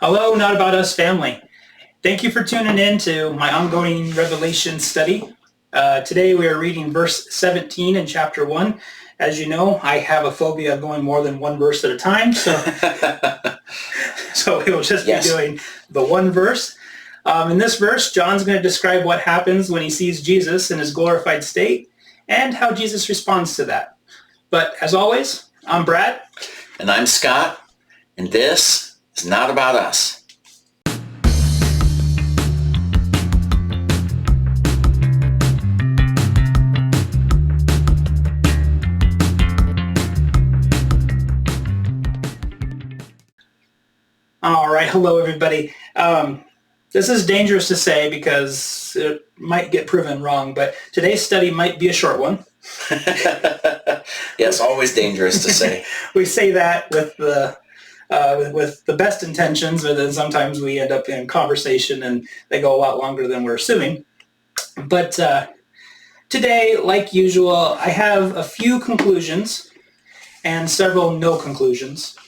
Hello, Not About Us family. Thank you for tuning in to my ongoing Revelation study. Today we are reading verse 17 in chapter 1. As you know, I have a phobia of going more than one verse at a time, so we will just be doing the one verse. In this verse, John's going to describe what happens when he sees Jesus in his glorified state and how Jesus responds to that. But as always, I'm Brad. And I'm Scott, and this is Not About Us. All right, hello everybody. This is dangerous to say because it might get proven wrong, but today's study might be a short one. Yes, always dangerous to say. We say that with the best intentions, but then sometimes we end up in conversation and they go a lot longer than we're assuming. But today, like usual, I have a few conclusions and several no conclusions.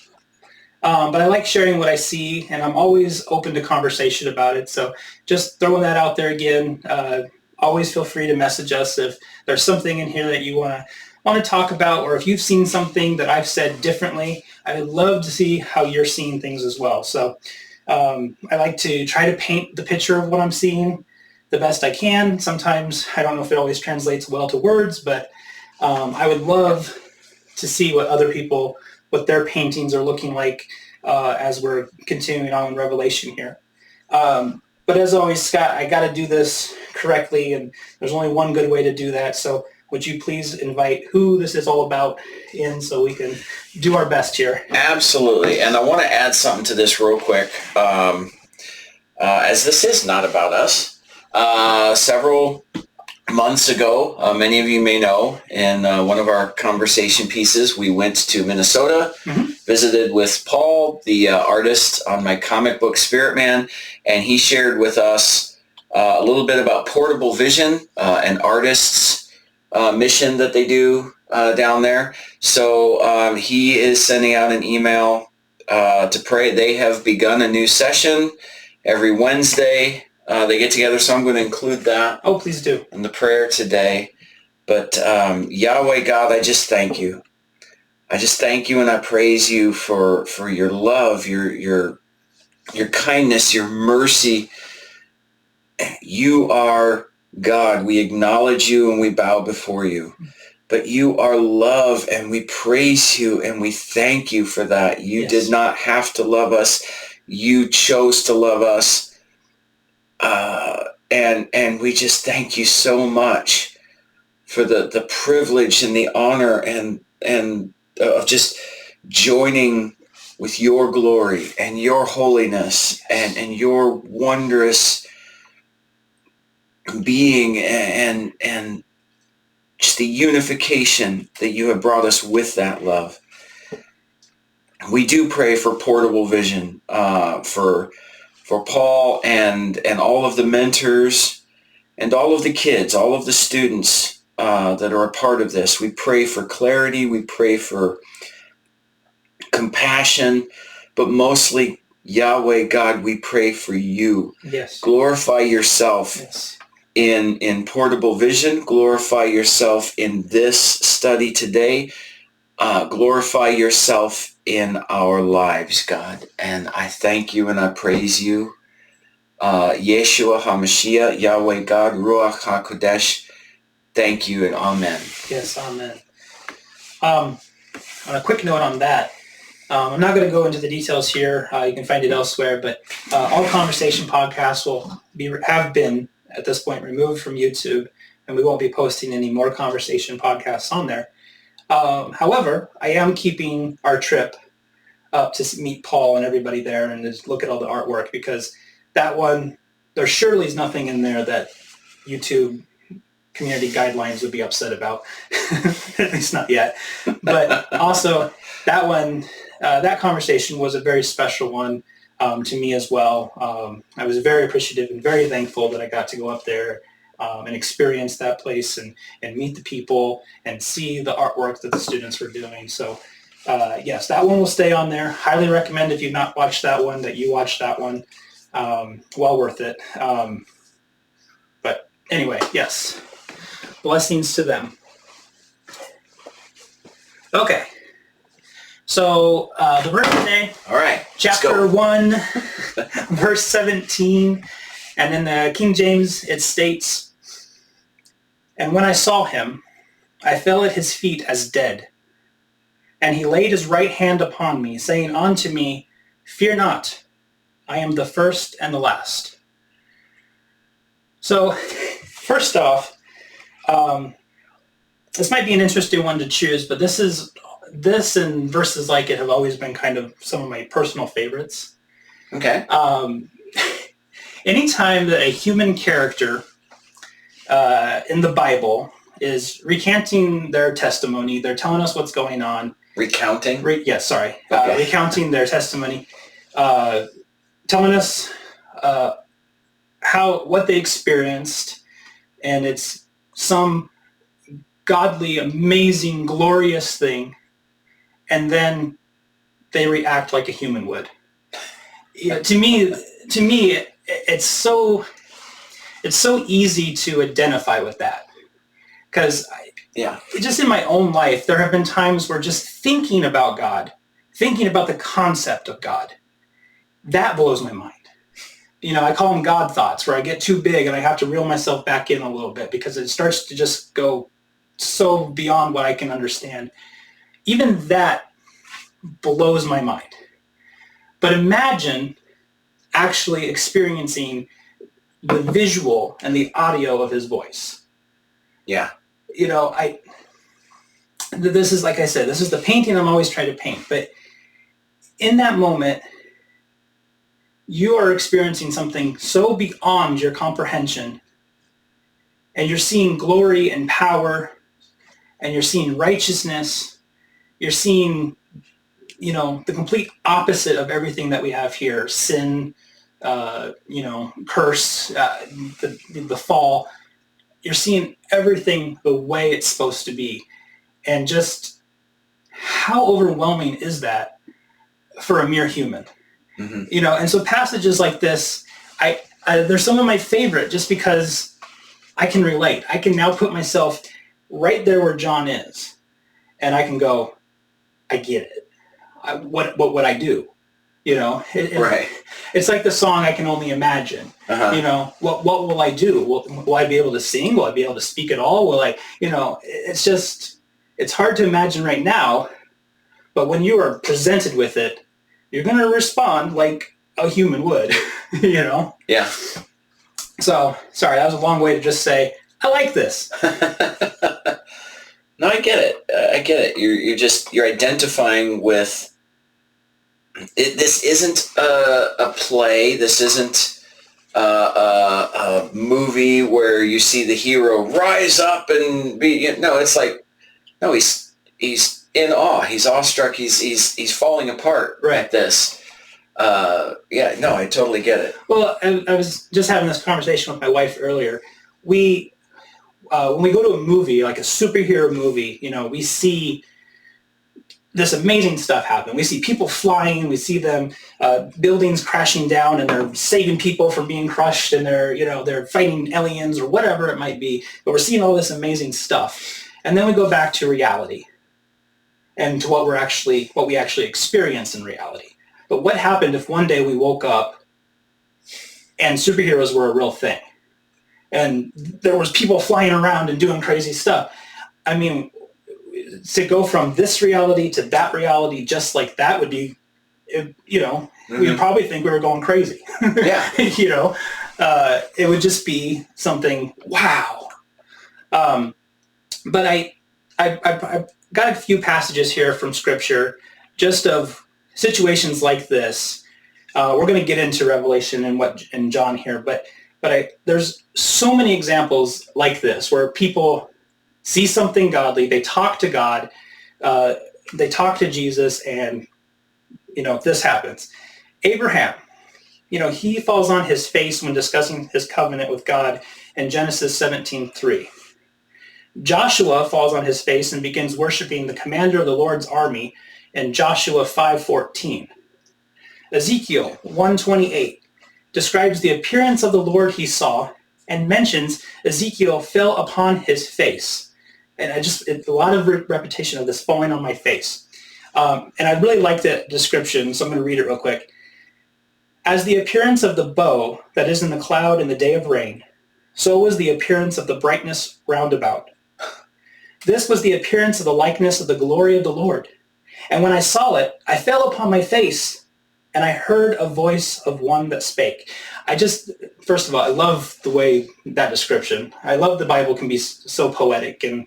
But I like sharing what I see, and I'm always open to conversation about it. So just throwing that out there again. Always feel free to message us if there's something in here that you want to talk about, or if you've seen something that I've said differently. I would love to see how you're seeing things as well. So I like to try to paint the picture of what I'm seeing the best I can. Sometimes I don't know if it always translates well to words, but I would love to see what other people, what their paintings are looking like as we're continuing on in Revelation here. But as always, Scott, I got to do this correctly, and there's only one good way to do that. So would you please invite who this is all about in so we can do our best here? Absolutely. And I want to add something to this real quick. As this is not about us, several months ago, many of you may know, in one of our conversation pieces, we went to Minnesota, visited with Paul, the artist on my comic book Spirit Man, and he shared with us a little bit about Portable Vision, an artist's mission that they do down there. So he is sending out an email to pray. They have begun a new session every Wednesday. They get together, so I'm going to include that. Oh, please do. In the prayer today. But Yahweh God, I just thank you. I just thank you and I praise you for your love, your kindness, your mercy. You are God. We acknowledge you and we bow before you. But you are love, and we praise you and we thank you for that. You did not have to love us. You chose to love us. And we just thank you so much for the privilege and the honor and of just joining with your glory and your holiness and your wondrous being and just the unification that you have brought us with that love. We do pray for Portable Vision, for Paul and all of the mentors and all of the kids, all of the students that are a part of this. We pray for clarity. We pray for compassion, but mostly, Yahweh God, we pray for you. Yes. Glorify yourself in Portable Vision. Glorify yourself in this study today. Glorify yourself in our lives, God. And I thank you and I praise you. Yeshua HaMashiach, Yahweh God, Ruach HaKodesh, thank you and amen. Yes, amen. On a quick note on that, I'm not going to go into the details here. You can find it elsewhere, but all conversation podcasts have been, at this point, removed from YouTube, and we won't be posting any more conversation podcasts on there. However, I am keeping our trip up to meet Paul and everybody there and just look at all the artwork, because that one, there surely is nothing in there that YouTube community guidelines would be upset about, at least not yet. But also, that one, that conversation was a very special one to me as well. I was very appreciative and very thankful that I got to go up there and experience that place and meet the people and see the artwork that the students were doing. So yes, that one will stay on there. Highly recommend if you've not watched that one that you watch that one. Well worth it. But anyway, yes. Blessings to them. Okay. So the verse today, all right, chapter 1, verse 17, and in the King James it states, "And when I saw him, I fell at his feet as dead. And he laid his right hand upon me, saying unto me, Fear not, I am the first and the last." So, first off, this might be an interesting one to choose, but this and verses like it have always been kind of some of my personal favorites. Okay. Anytime that a human character in the Bible is recanting their testimony, they're telling us what's going on. Recounting? Recounting their testimony, telling us what they experienced, and it's some godly, amazing, glorious thing, and then they react like a human would. To me, it's so easy to identify with that, because just in my own life, there have been times where just thinking about God, thinking about the concept of God, that blows my mind. I call them God thoughts, where I get too big and I have to reel myself back in a little bit because it starts to just go so beyond what I can understand. Even that blows my mind. But imagine actually experiencing the visual and the audio of his voice. Yeah. This is, like I said, this is the painting I'm always trying to paint. But in that moment, you are experiencing something so beyond your comprehension, and you're seeing glory and power, and you're seeing righteousness. You're seeing, the complete opposite of everything that we have here: sin, curse, the fall. You're seeing everything the way it's supposed to be, and just how overwhelming is that for a mere human? Mm-hmm. And so passages like this, they're some of my favorite, just because I can relate. I can now put myself right there where John is, and I can go, I get it. What would I do? Right. It's like the song "I Can Only Imagine." Uh-huh. What will I do? Will I be able to sing? Will I be able to speak at all? Will I? It's hard to imagine right now, but when you are presented with it, you're going to respond like a human would. Yeah. So sorry, that was a long way to just say I like this. No, I get it. You're identifying with it. This isn't a play. This isn't a movie where you see the hero rise up and be. No, it's like, no, he's in awe. He's awestruck. He's falling apart. Right. At this. I totally get it. Well, I was just having this conversation with my wife earlier. When we go to a movie, like a superhero movie, we see this amazing stuff happen. We see people flying. We see them, buildings crashing down, and they're saving people from being crushed, and they're fighting aliens or whatever it might be. But we're seeing all this amazing stuff, and then we go back to reality and to what we actually experience in reality. But what happened if one day we woke up and superheroes were a real thing, and there was people flying around and doing crazy stuff? I mean, to go from this reality to that reality just like that would be, mm-hmm. We'd probably think we were going crazy. Yeah. It would just be something, wow. But I got a few passages here from Scripture just of situations like this. We're going to get into Revelation and John here, but there's so many examples like this where people see something godly, they talk to God, they talk to Jesus, and this happens. Abraham, he falls on his face when discussing his covenant with God in Genesis 17:3. Joshua falls on his face and begins worshiping the commander of the Lord's army and Joshua 5:14. Ezekiel 1:28 describes the appearance of the Lord he saw and mentions Ezekiel fell upon his face. And a lot of repetition of this falling on my face. And I really like that description, so I'm going to read it real quick. As the appearance of the bow that is in the cloud in the day of rain, so was the appearance of the brightness round about. This was the appearance of the likeness of the glory of the Lord. And when I saw it, I fell upon my face, and I heard a voice of one that spake. First of all, I love the way that description. I love the Bible can be so poetic, and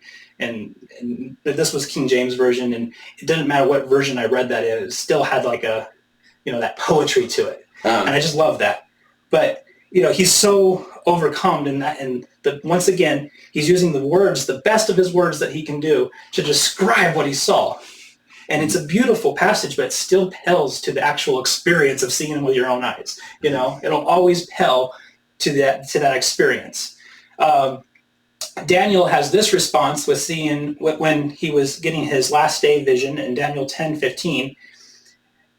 this was King James Version, and it didn't matter what version I read that in, it still had like that poetry to it. And I just love that. But, he's so overcome in that, and once again, he's using the words, the best of his words that he can do to describe what he saw. And it's a beautiful passage, but it still pales to the actual experience of seeing him with your own eyes. It'll always pale to that experience. Daniel has this response with seeing when he was getting his last day vision in Daniel 10:15.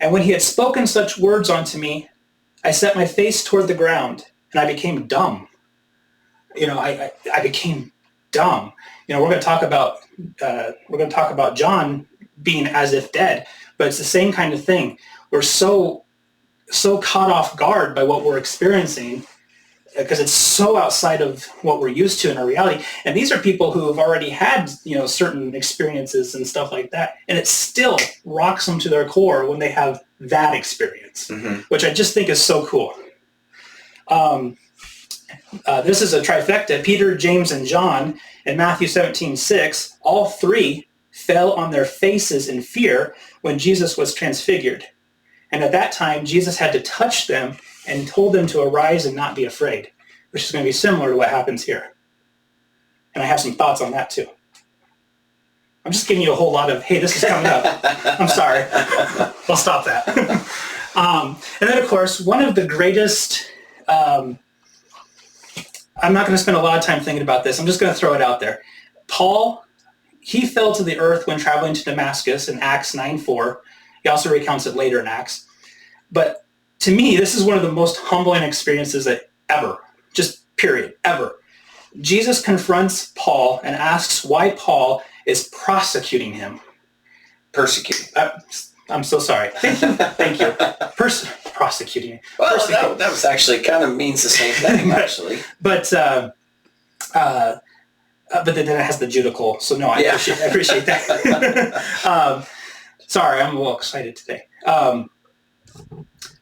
And when he had spoken such words unto me, I set my face toward the ground, and I became dumb. I became dumb. We're going to talk about John being as if dead, but it's the same kind of thing. We're so caught off guard by what we're experiencing because it's so outside of what we're used to in our reality. And these are people who have already had, certain experiences and stuff like that, and it still rocks them to their core when they have that experience, which I just think is so cool. This is a trifecta. Peter, James, and John in Matthew 17:6, all three fell on their faces in fear when Jesus was transfigured. And at that time, Jesus had to touch them and told them to arise and not be afraid, which is going to be similar to what happens here. And I have some thoughts on that too. I'm just giving you a whole lot of, hey, this is coming up. I'm sorry. I'll stop that. And then, of course, one of the greatest, I'm not going to spend a lot of time thinking about this. I'm just going to throw it out there. Paul, he fell to the earth when traveling to Damascus in Acts 9:4. He also recounts it later in Acts. But to me, this is one of the most humbling experiences ever, just period, ever. Jesus confronts Paul and asks why Paul is prosecuting him. Persecuting. I'm so sorry. Thank you. Prosecuting him. Well, that was actually kind of means the same thing, actually. But then it has the judical. So no, I appreciate that. Sorry, I'm a little excited today.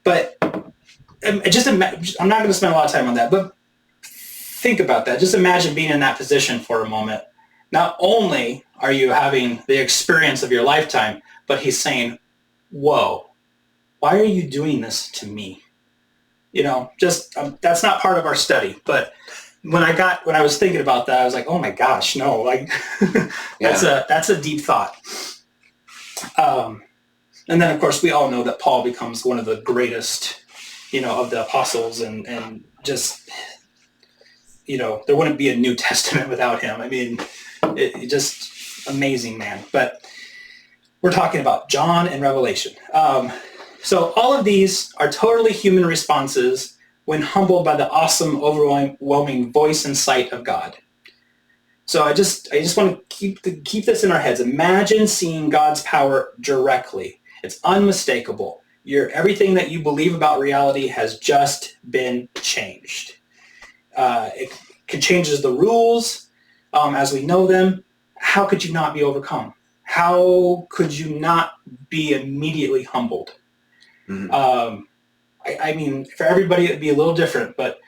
But I'm not going to spend a lot of time on that, but think about that. Just imagine being in that position for a moment. Not only are you having the experience of your lifetime, but he's saying, whoa, why are you doing this to me? That's not part of our study, but when I was thinking about that, I was like, oh my gosh, no, like that's a deep thought. And then of course we all know that Paul becomes one of the greatest, of the apostles, and just, there wouldn't be a New Testament without him. I mean, it just amazing man. But we're talking about John and Revelation. So all of these are totally human responses when humbled by the awesome, overwhelming voice and sight of God. So I just want to keep this in our heads. Imagine seeing God's power directly. It's unmistakable. Everything that you believe about reality has just been changed. It changes the rules as we know them. How could you not be overcome? How could you not be immediately humbled? Mm-hmm. I mean, for everybody it would be a little different, but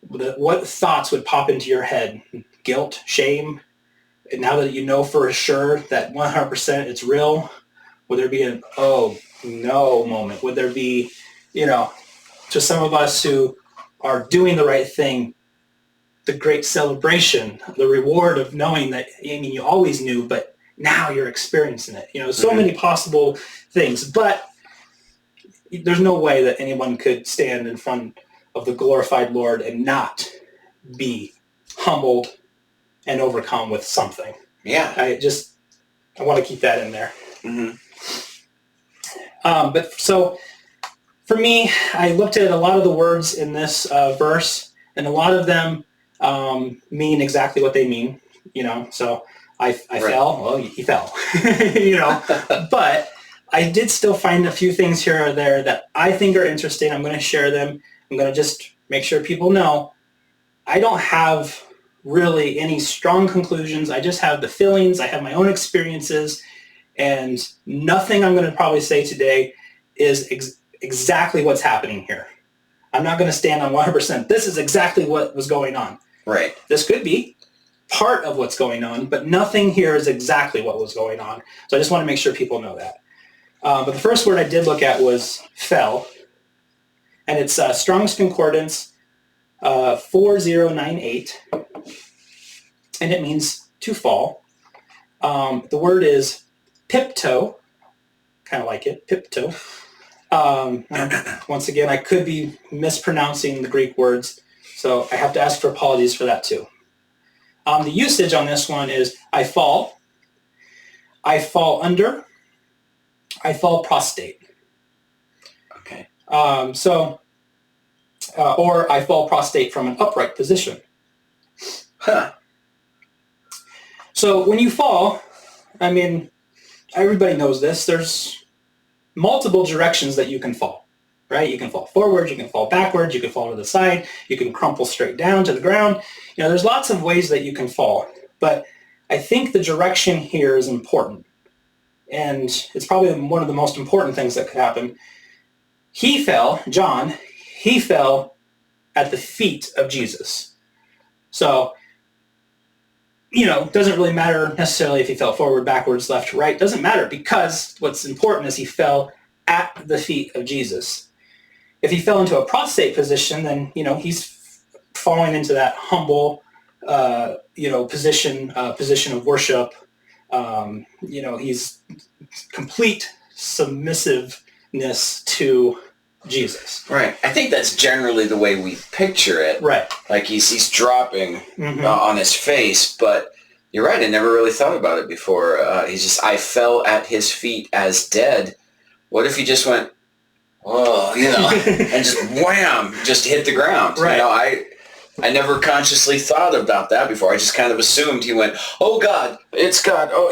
what thoughts would pop into your head? Guilt, shame, and now that you know for sure that 100% it's real, would there be an oh no moment? Would there be, to some of us who are doing the right thing, the great celebration, the reward of knowing that, you always knew, but now you're experiencing it. So many possible things, but there's no way that anyone could stand in front of the glorified Lord and not be humbled and overcome with something. Yeah. I want to keep that in there. Mm-hmm. But so for me, I looked at a lot of the words in this verse, and a lot of them mean exactly what they mean. So I fell. Well, he fell. But I did still find a few things here or there that I think are interesting. I'm going to share them. I'm going to just make sure people know I don't have really any strong conclusions. I just have the feelings. I have my own experiences, and nothing I'm going to probably say today is exactly what's happening here. I'm not going to stand on 100%. This is exactly what was going on. Right. This could be part of what's going on, but nothing here is exactly what was going on. So I just want to make sure people know that. But the first word I did look at was fell, and it's Strong's Concordance 4098, and it means to fall. The word is pipto, kind of like it, pipto. Once again, I could be mispronouncing the Greek words, so I have to ask for apologies for that too. The usage on this one is I fall under, I fall prostrate. Okay. Or I fall prostrate from an upright position. Huh. So when you fall, I mean, everybody knows this. There's multiple directions that you can fall, right? You can fall forward, you can fall backwards, you can fall to the side, you can crumple straight down to the ground. There's lots of ways that you can fall, but I think the direction here is important. And it's probably one of the most important things that could happen. He fell at the feet of Jesus. So, it doesn't really matter necessarily if he fell forward, backwards, left, right. It doesn't matter, because what's important is he fell at the feet of Jesus. If he fell into a prostrate position, then, he's falling into that humble, position of worship. He's complete submissiveness to Jesus. Right. I think that's generally the way we picture it. Right. Like he's dropping on his face, but you're right. I never really thought about it before. I fell at his feet as dead. What if he just went, oh, and just wham, just hit the ground? Right. I never consciously thought about that before. I just kind of assumed he went, oh God, it's God. Oh,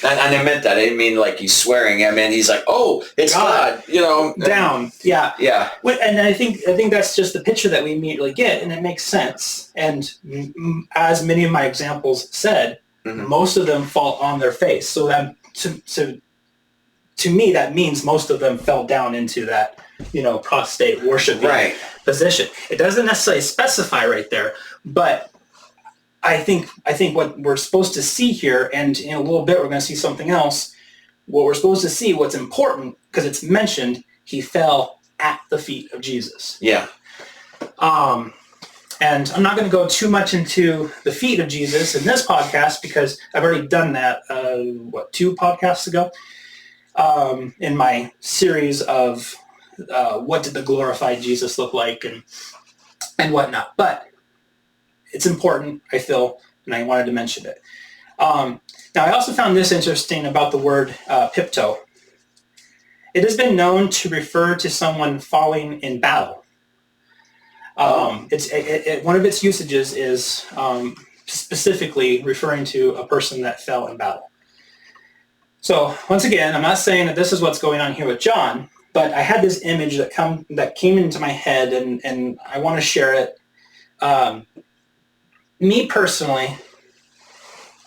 and I meant that. I didn't mean like he's swearing. I meant he's like, oh, it's God. Down. Yeah. Yeah. And I think that's just the picture that we immediately get, and it makes sense. And as many of my examples said, most of them fall on their face. So that to me, that means most of them fell down into that, prostrate worshiping position. It doesn't necessarily specify right there, but I think what we're supposed to see here, and in a little bit we're going to see something else. What we're supposed to see, what's important, because it's mentioned, he fell at the feet of Jesus. Yeah. And I'm not going to go too much into the feet of Jesus in this podcast, because I've already done that, 2 podcasts ago, in my series of what did the glorified Jesus look like and whatnot. But it's important, I feel, and I wanted to mention it. Now, I also found this interesting about the word pipto. It has been known to refer to someone falling in battle. One of its usages is specifically referring to a person that fell in battle. So once again, I'm not saying that this is what's going on here with John, but I had this image that came into my head, and I want to share it. Me personally,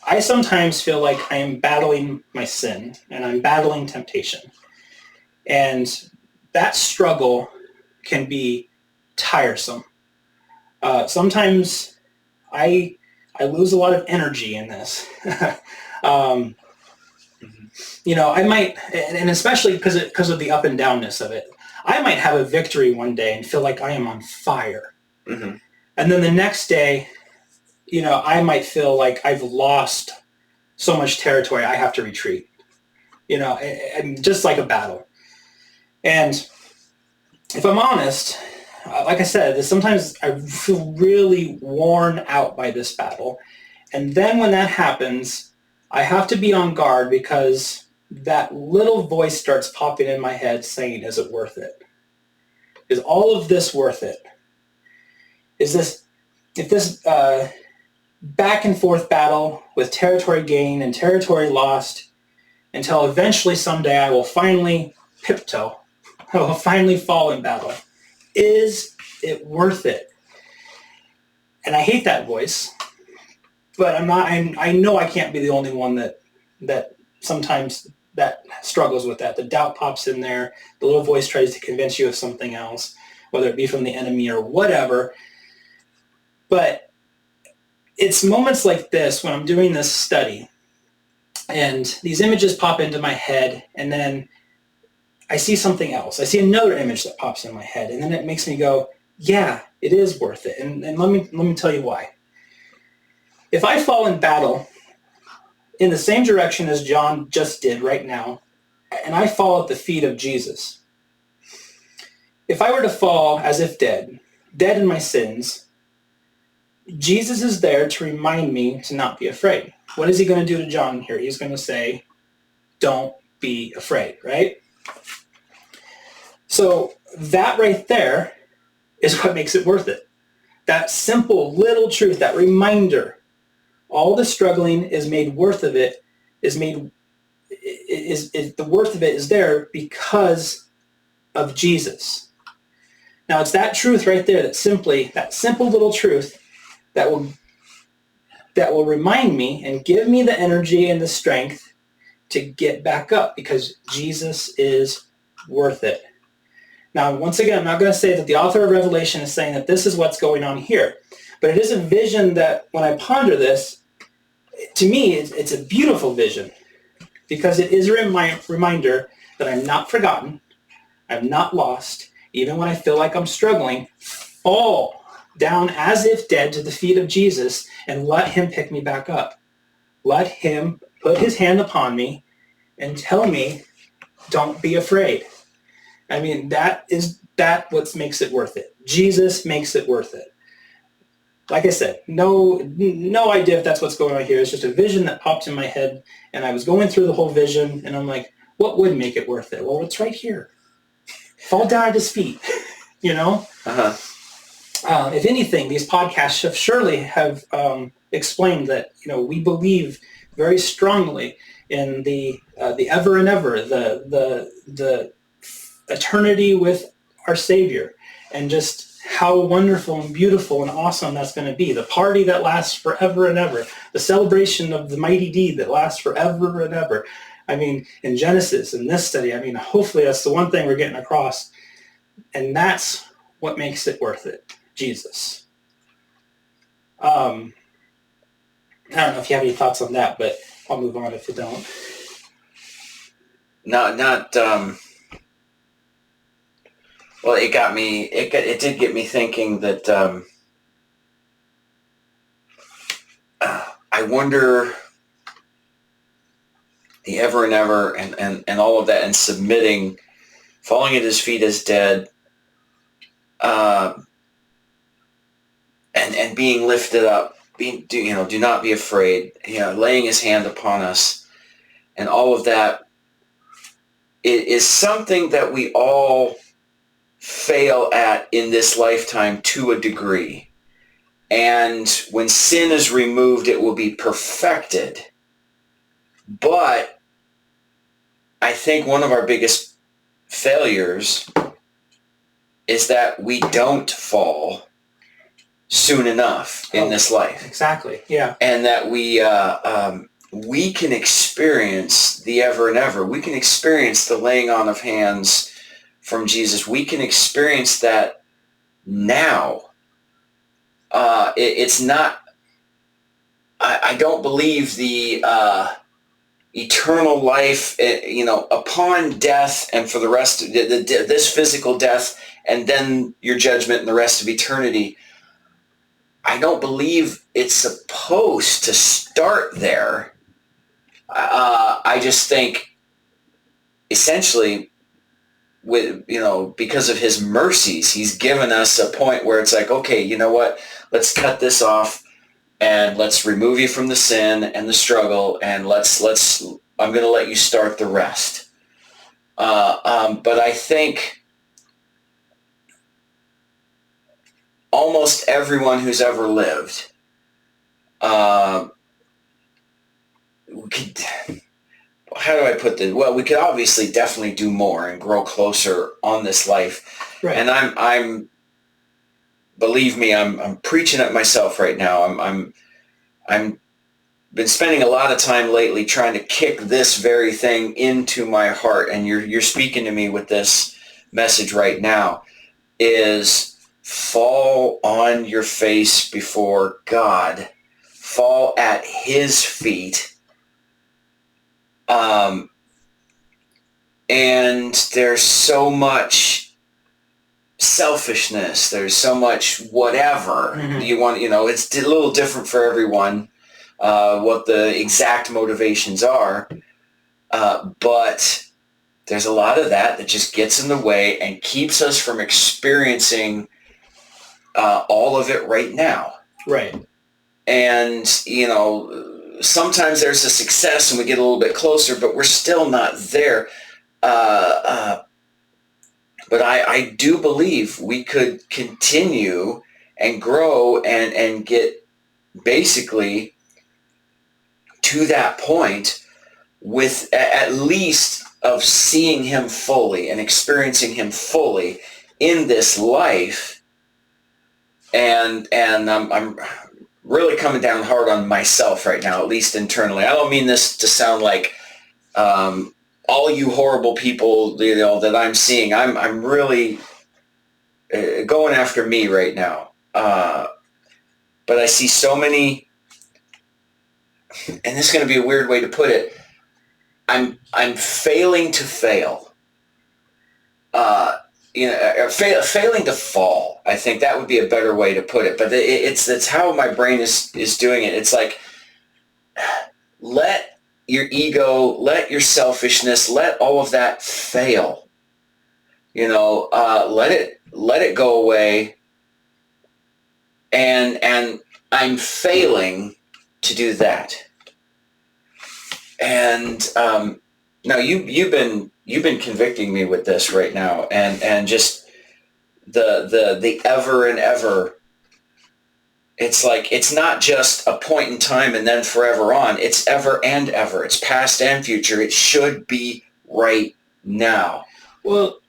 I sometimes feel like I am battling my sin, and I'm battling temptation. And that struggle can be tiresome. Sometimes I lose a lot of energy in this. I might, and especially because of the up and downness of it, I might have a victory one day and feel like I am on fire. And then the next day, I might feel like I've lost so much territory, I have to retreat. And just like a battle. And if I'm honest, like I said, sometimes I feel really worn out by this battle. And then when that happens, I have to be on guard, because that little voice starts popping in my head saying, is it worth it? Is all of this worth it? If this back and forth battle with territory gained and territory lost until eventually someday I will finally tiptoe, I will finally fall in battle. Is it worth it? And I hate that voice, but I know I can't be the only one that sometimes that struggles with that. The doubt pops in there. The little voice tries to convince you of something else, whether it be from the enemy or whatever. But it's moments like this when I'm doing this study and these images pop into my head, and then I see something else. I see another image that pops in my head, and then it makes me go, yeah, it is worth it. And let me tell you why. If I fall in battle in the same direction as John just did right now, and I fall at the feet of Jesus, if I were to fall as if dead in my sins, Jesus is there to remind me to not be afraid. What is he going to do to John here? He's going to say, don't be afraid, right? So that right there is what makes it worth it. That simple little truth, that reminder, all the struggling is made worth of it, the worth of it is there because of Jesus. Now it's that truth right there, that simple little truth that will remind me and give me the energy and the strength to get back up, because Jesus is worth it. Now, once again, I'm not going to say that the author of Revelation is saying that this is what's going on here, but it is a vision that when I ponder this, to me, it's a beautiful vision, because it is a reminder that I'm not forgotten, I'm not lost, even when I feel like I'm struggling. Fall down as if dead to the feet of Jesus and let him pick me back up. Let him put his hand upon me and tell me, don't be afraid. I mean, that what makes it worth it. Jesus makes it worth it. Like I said, no idea if that's what's going on here. It's just a vision that popped in my head, and I was going through the whole vision, and I'm like, what would make it worth it? Well, it's right here. Fall down at his feet, you know? Uh-huh. If anything, these podcasts have explained that, we believe very strongly in the ever and ever, the eternity with our Savior, and just how wonderful and beautiful and awesome that's going to be. The party that lasts forever and ever. The celebration of the mighty deed that lasts forever and ever. I mean, in Genesis, in this study, hopefully that's the one thing we're getting across. And that's what makes it worth it. Jesus. I don't know if you have any thoughts on that, but I'll move on if you don't. Well, it did get me thinking that I wonder, the ever and ever and all of that, and submitting, falling at his feet as dead, and being lifted up, do not be afraid, laying his hand upon us, and all of that, it is something that we all fail at in this lifetime to a degree. And when sin is removed, it will be perfected. But I think one of our biggest failures is that we don't fall soon enough in this life. Exactly, yeah. And that we can experience the ever and ever. We can experience the laying on of hands from Jesus. We can experience that now. It's not, I don't believe the eternal life, upon death and for the rest of this physical death and then your judgment and the rest of eternity. I don't believe it's supposed to start there. I just think essentially, because of his mercies, he's given us a point where it's like, okay, you know what? Let's cut this off and let's remove you from the sin and the struggle, and let's I'm going to let you start the rest. But I think almost everyone who's ever lived how do I put this? Well, we could obviously definitely do more and grow closer on this life. Right. And I'm believe me, I'm preaching at myself right now. I'm been spending a lot of time lately trying to kick this very thing into my heart, and you're speaking to me with this message right now, is fall on your face before God. Fall at his feet. And there's so much selfishness. There's so much whatever you want. It's a little different for everyone, what the exact motivations are. But there's a lot of that just gets in the way and keeps us from experiencing all of it right now. Right. And, sometimes there's a success and we get a little bit closer, but we're still not there. But I do believe we could continue and grow and get basically to that point with at least of seeing him fully and experiencing him fully in this life. And I'm really coming down hard on myself right now, at least internally. I don't mean this to sound like all you horrible people, that I'm seeing. I'm really going after me right now. But I see so many, and this is going to be a weird way to put it. I'm failing to fail. Failing to fall. I think that would be a better way to put it. But it's how my brain is doing it. It's like, let your ego, let your selfishness, let all of that fail. Let it go away. And I'm failing to do that. And now you've been convicting me with this right now, and just the ever and ever. It's like, it's not just a point in time and then forever on. It's ever and ever. It's past and future. It should be right now. Well,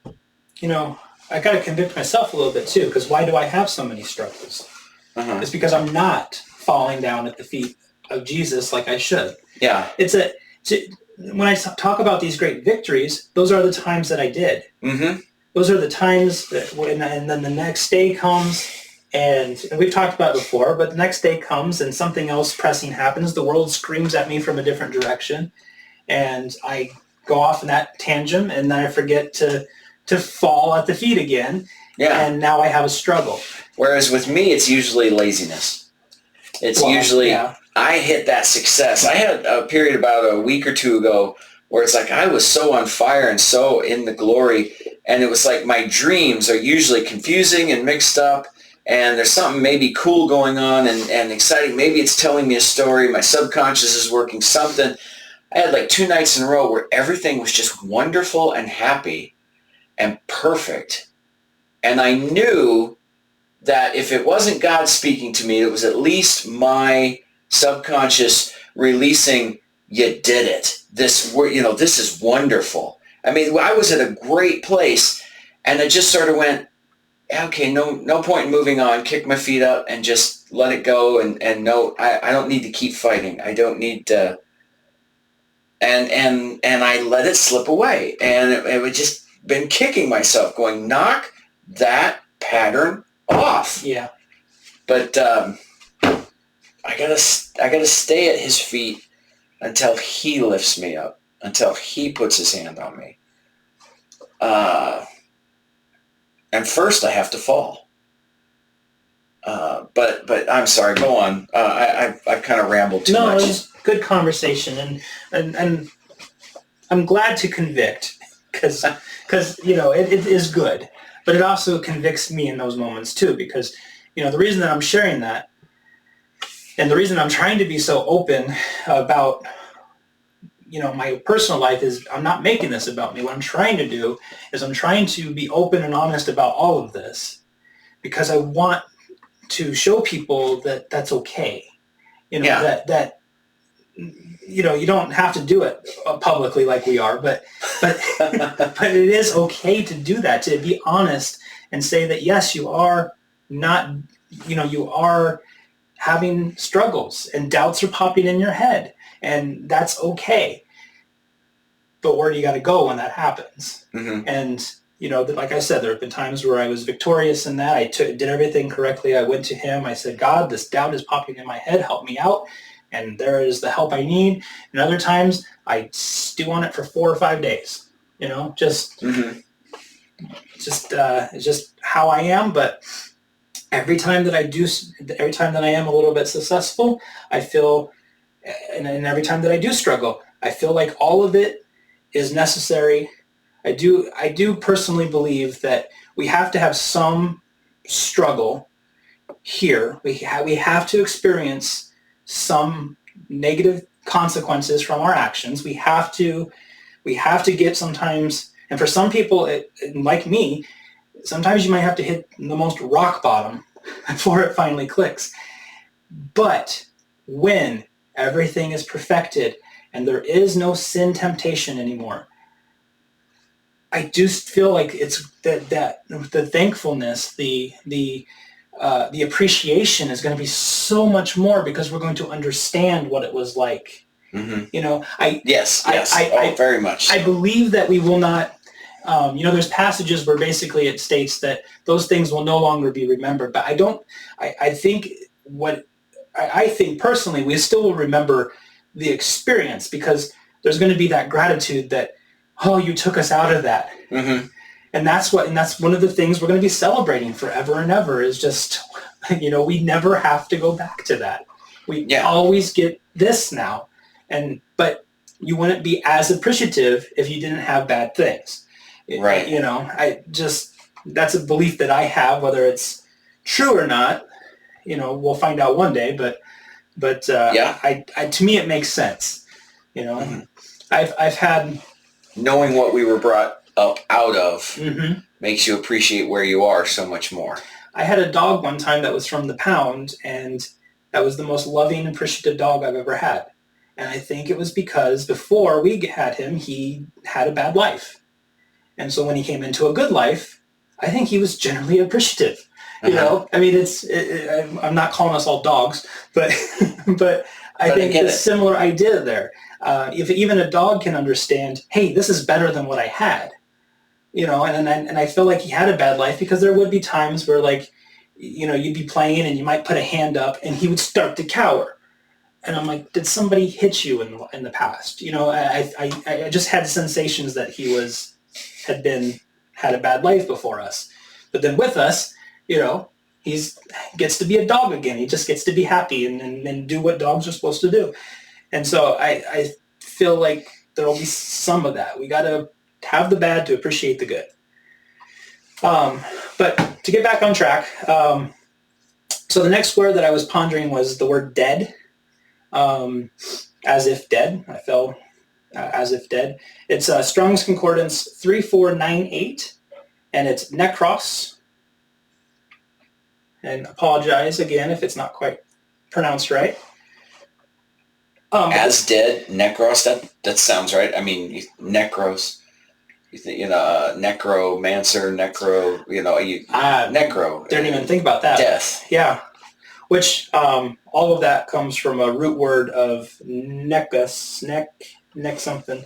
I got to convict myself a little bit too, because why do I have so many struggles? It's because I'm not falling down at the feet of Jesus like I should. Yeah. When I talk about these great victories, those are the times that I did. Mm-hmm. Those are the times and then the next day comes, and we've talked about it before, but the next day comes and something else pressing happens. The world screams at me from a different direction, and I go off in that tangent, and then I forget to fall at the feet again. Yeah. And now I have a struggle. Whereas with me, it's usually laziness. It's usually, I hit that success. I had a period about a week or two ago where it's like I was so on fire and so in the glory, and it was like my dreams are usually confusing and mixed up, and there's something maybe cool going on and exciting. Maybe it's telling me a story. My subconscious is working something. I had like 2 nights in a row where everything was just wonderful and happy and perfect. And I knew that if it wasn't God speaking to me, it was at least my subconscious releasing, you did it. This is wonderful. I mean, I was at a great place, and I just sort of went, okay, no point in moving on, kick my feet up and just let it go, and no, I don't need to keep fighting. I don't need to, and I let it slip away, and it would just been kicking myself, going, knock that pattern off. Yeah. But I gotta stay at his feet until he lifts me up, until he puts his hand on me. And first I have to fall. But I'm sorry, go on. I've kind of rambled too much. No, it was good conversation, and I'm glad to convict, because it is good, but it also convicts me in those moments too, because the reason that I'm sharing that, and the reason I'm trying to be so open about my personal life is I'm not making this about me. What I'm trying to do is I'm trying to be open and honest about all of this because I want to show people that that's okay. That you don't have to do it publicly like we are, but but it is okay to do that, to be honest and say that yes, you are not, you are having struggles and doubts are popping in your head, and that's okay. But where do you got to go when that happens? Mm-hmm. And like I said, there have been times where I was victorious in that. I did everything correctly. I went to him. I said, God, this doubt is popping in my head. Help me out. And there is the help I need. And other times I stew on it for 4 or 5 days. Mm-hmm. It's just how I am. But every time that I am a little bit successful, I feel, and every time that I do struggle, I feel like all of it is necessary. I do personally believe that we have to have some struggle here. We have to experience some negative consequences from our actions. We have to get sometimes, and for some people, like me, sometimes you might have to hit the most rock bottom before it finally clicks. But when everything is perfected and there is no sin temptation anymore, I do feel like it's that the thankfulness, the appreciation is going to be so much more because we're going to understand what it was like. Mm-hmm. Yes, very much. I believe that we will not. There's passages where basically it states that those things will no longer be remembered. But I don't. I think I think personally, we still will remember the experience because there's going to be that gratitude that, oh, you took us out of that. Mm-hmm. And that's one of the things we're going to be celebrating forever and ever is just, we never have to go back to that. We always get this now. But you wouldn't be as appreciative if you didn't have bad things. Right. That's a belief that I have, whether it's true or not, we'll find out one day, but to me, it makes sense. Mm-hmm. I've had, knowing what we were brought up out of mm-hmm. makes you appreciate where you are so much more. I had a dog one time that was from the pound, and that was the most loving, appreciative dog I've ever had. And I think it was because before we had him, he had a bad life. And so when he came into a good life, I think he was generally appreciative. I mean, I'm not calling us all dogs, but I think it's a similar idea there. If even a dog can understand, hey, this is better than what I had, and I feel like he had a bad life because there would be times where, like, you'd be playing and you might put a hand up and he would start to cower. And I'm like, did somebody hit you in the past? I just had sensations that he had a bad life before us. But then with us, he gets to be a dog again. He just gets to be happy and do what dogs are supposed to do. And so I feel like there will be some of that. We got to have the bad to appreciate the good. But to get back on track, so the next word that I was pondering was the word dead. As if dead. I fell as if dead. It's Strong's Concordance 3498, and it's necros. And apologize again if it's not quite pronounced right. As dead, necros. That sounds right. I mean, necros. Necromancer, necro. Necro. Didn't even think about that. Death. Yeah. Which all of that comes from a root word of neck something. Neck something.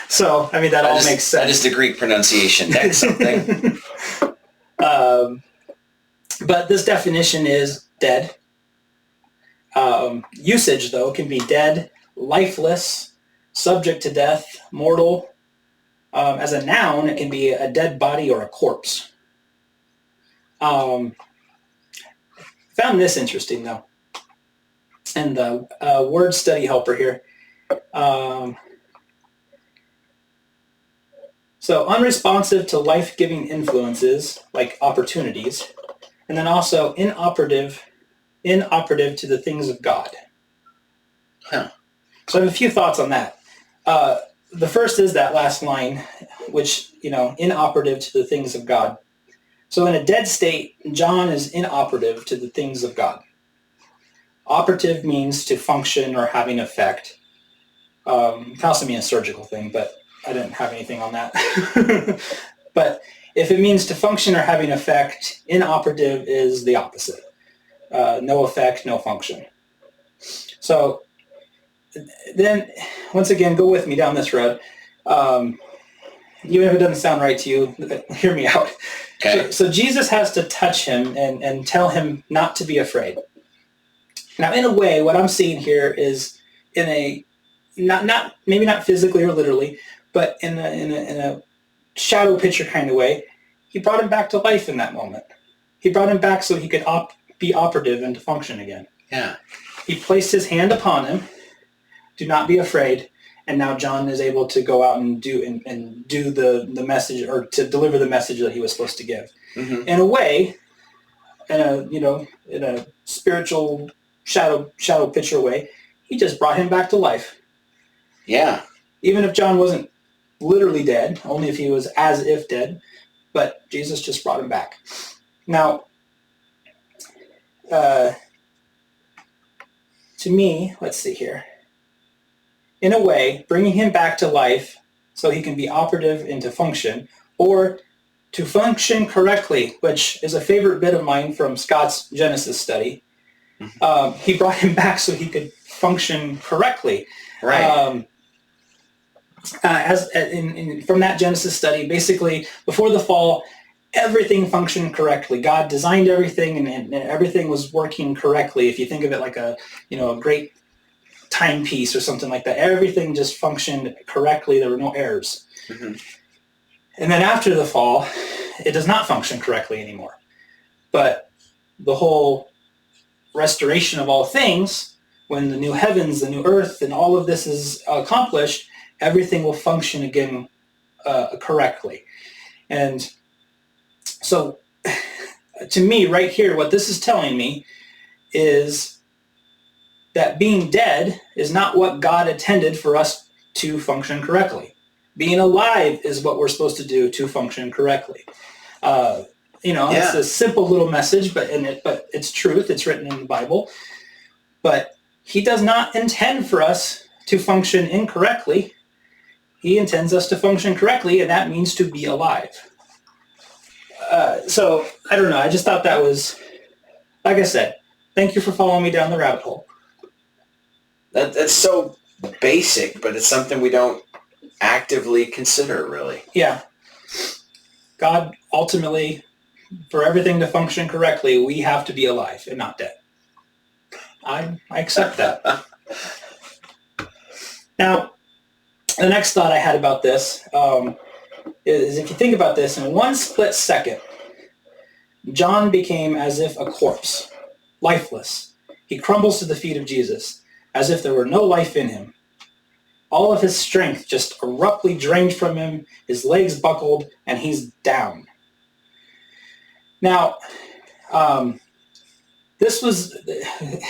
So, I mean, that all makes sense. That is the Greek pronunciation, neck something. But this definition is dead. Usage, though, can be dead, lifeless, subject to death, mortal. As a noun, it can be a dead body or a corpse. Found this interesting, though. And the word study helper here. So unresponsive to life-giving influences, like opportunities, and then also inoperative to the things of God. Huh. So I have a few thoughts on that. The first is that last line, which, inoperative to the things of God. So in a dead state, John is inoperative to the things of God. Operative means to function or having effect. It can also mean a surgical thing, but I didn't have anything on that. But if it means to function or having effect, inoperative is the opposite. No effect, no function. So then, once again, go with me down this road. Even if it doesn't sound right to you, hear me out. Okay. So Jesus has to touch him and tell him not to be afraid. Now, in a way, what I'm seeing here is in a not maybe not physically or literally, but in a shadow picture kind of way, he brought him back to life in that moment. He brought him back so he could be operative and to function again. Yeah. He placed his hand upon him. Do not be afraid. And now John is able to go out and do the message, or to deliver the message that he was supposed to give. Mm-hmm. In a way, in a spiritual shadow picture way, he just brought him back to life. Yeah. Even if John wasn't literally dead, only if he was as if dead, but Jesus just brought him back. Now, to me, let's see here. In a way, bringing him back to life so he can be operative into function, or to function correctly, which is a favorite bit of mine from Scott's Genesis study. He brought him back so he could function correctly. Right. From that Genesis study, basically, before the fall, everything functioned correctly. God designed everything, and everything was working correctly. If you think of it like a great timepiece or something like that, everything just functioned correctly. There were no errors. Mm-hmm. And then after the fall, it does not function correctly anymore. But the whole restoration of all things, when the new heavens, the new earth, and all of this is accomplished, everything will function again correctly. And so, to me, right here, what this is telling me is that being dead is not what God intended for us to function correctly. Being alive is what we're supposed to do to function correctly. It's a simple little message, but it's truth. It's written in the Bible. But he does not intend for us to function incorrectly. He intends us to function correctly, and that means to be alive. So, I don't know. I just thought that was, like I said, thank you for following me down the rabbit hole. That's so basic, but it's something we don't actively consider, really. Yeah. God, ultimately, for everything to function correctly, we have to be alive and not dead. I accept that. Now, the next thought I had about this is, if you think about this, in one split second, John became as if a corpse, lifeless. He crumbles to the feet of Jesus, as if there were no life in him. All of his strength just abruptly drained from him, his legs buckled, and he's down. Now, this was,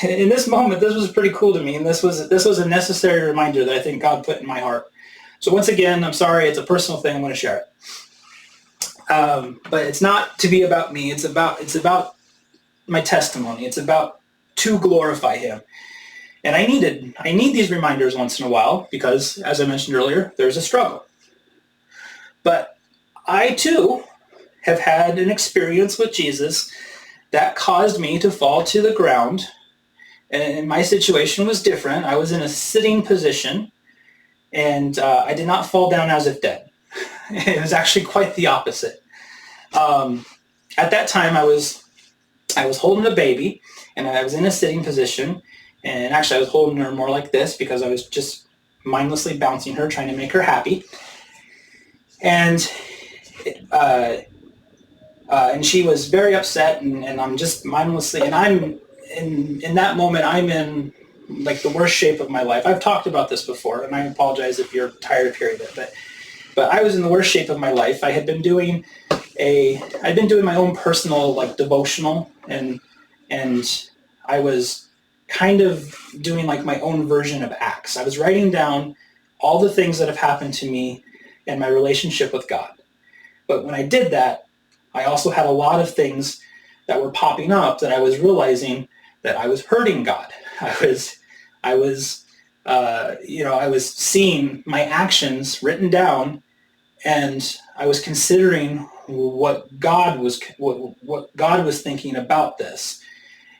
in this moment, this was pretty cool to me, and this was a necessary reminder that I think God put in my heart. So once again, I'm sorry, it's a personal thing, I'm going to share it. But it's not to be about me, it's about my testimony, it's about to glorify him. And I need these reminders once in a while because, as I mentioned earlier, there's a struggle. But I, too, have had an experience with Jesus that caused me to fall to the ground. And my situation was different. I was in a sitting position, and I did not fall down as if dead. It was actually quite the opposite. At that time, I was holding a baby, and I was in a sitting position. And actually, I was holding her more like this because I was just mindlessly bouncing her, trying to make her happy. And she was very upset, and I'm just mindlessly, and I'm in that moment, I'm in like the worst shape of my life. I've talked about this before, and I apologize if you're tired of hearing it, but I was in the worst shape of my life. I had been doing my own personal like devotional, and I was kind of doing like my own version of Acts. I was writing down all the things that have happened to me in my relationship with God. But when I did that, I also had a lot of things that were popping up that I was realizing that I was hurting God. I was seeing my actions written down, and I was considering what God was thinking about this,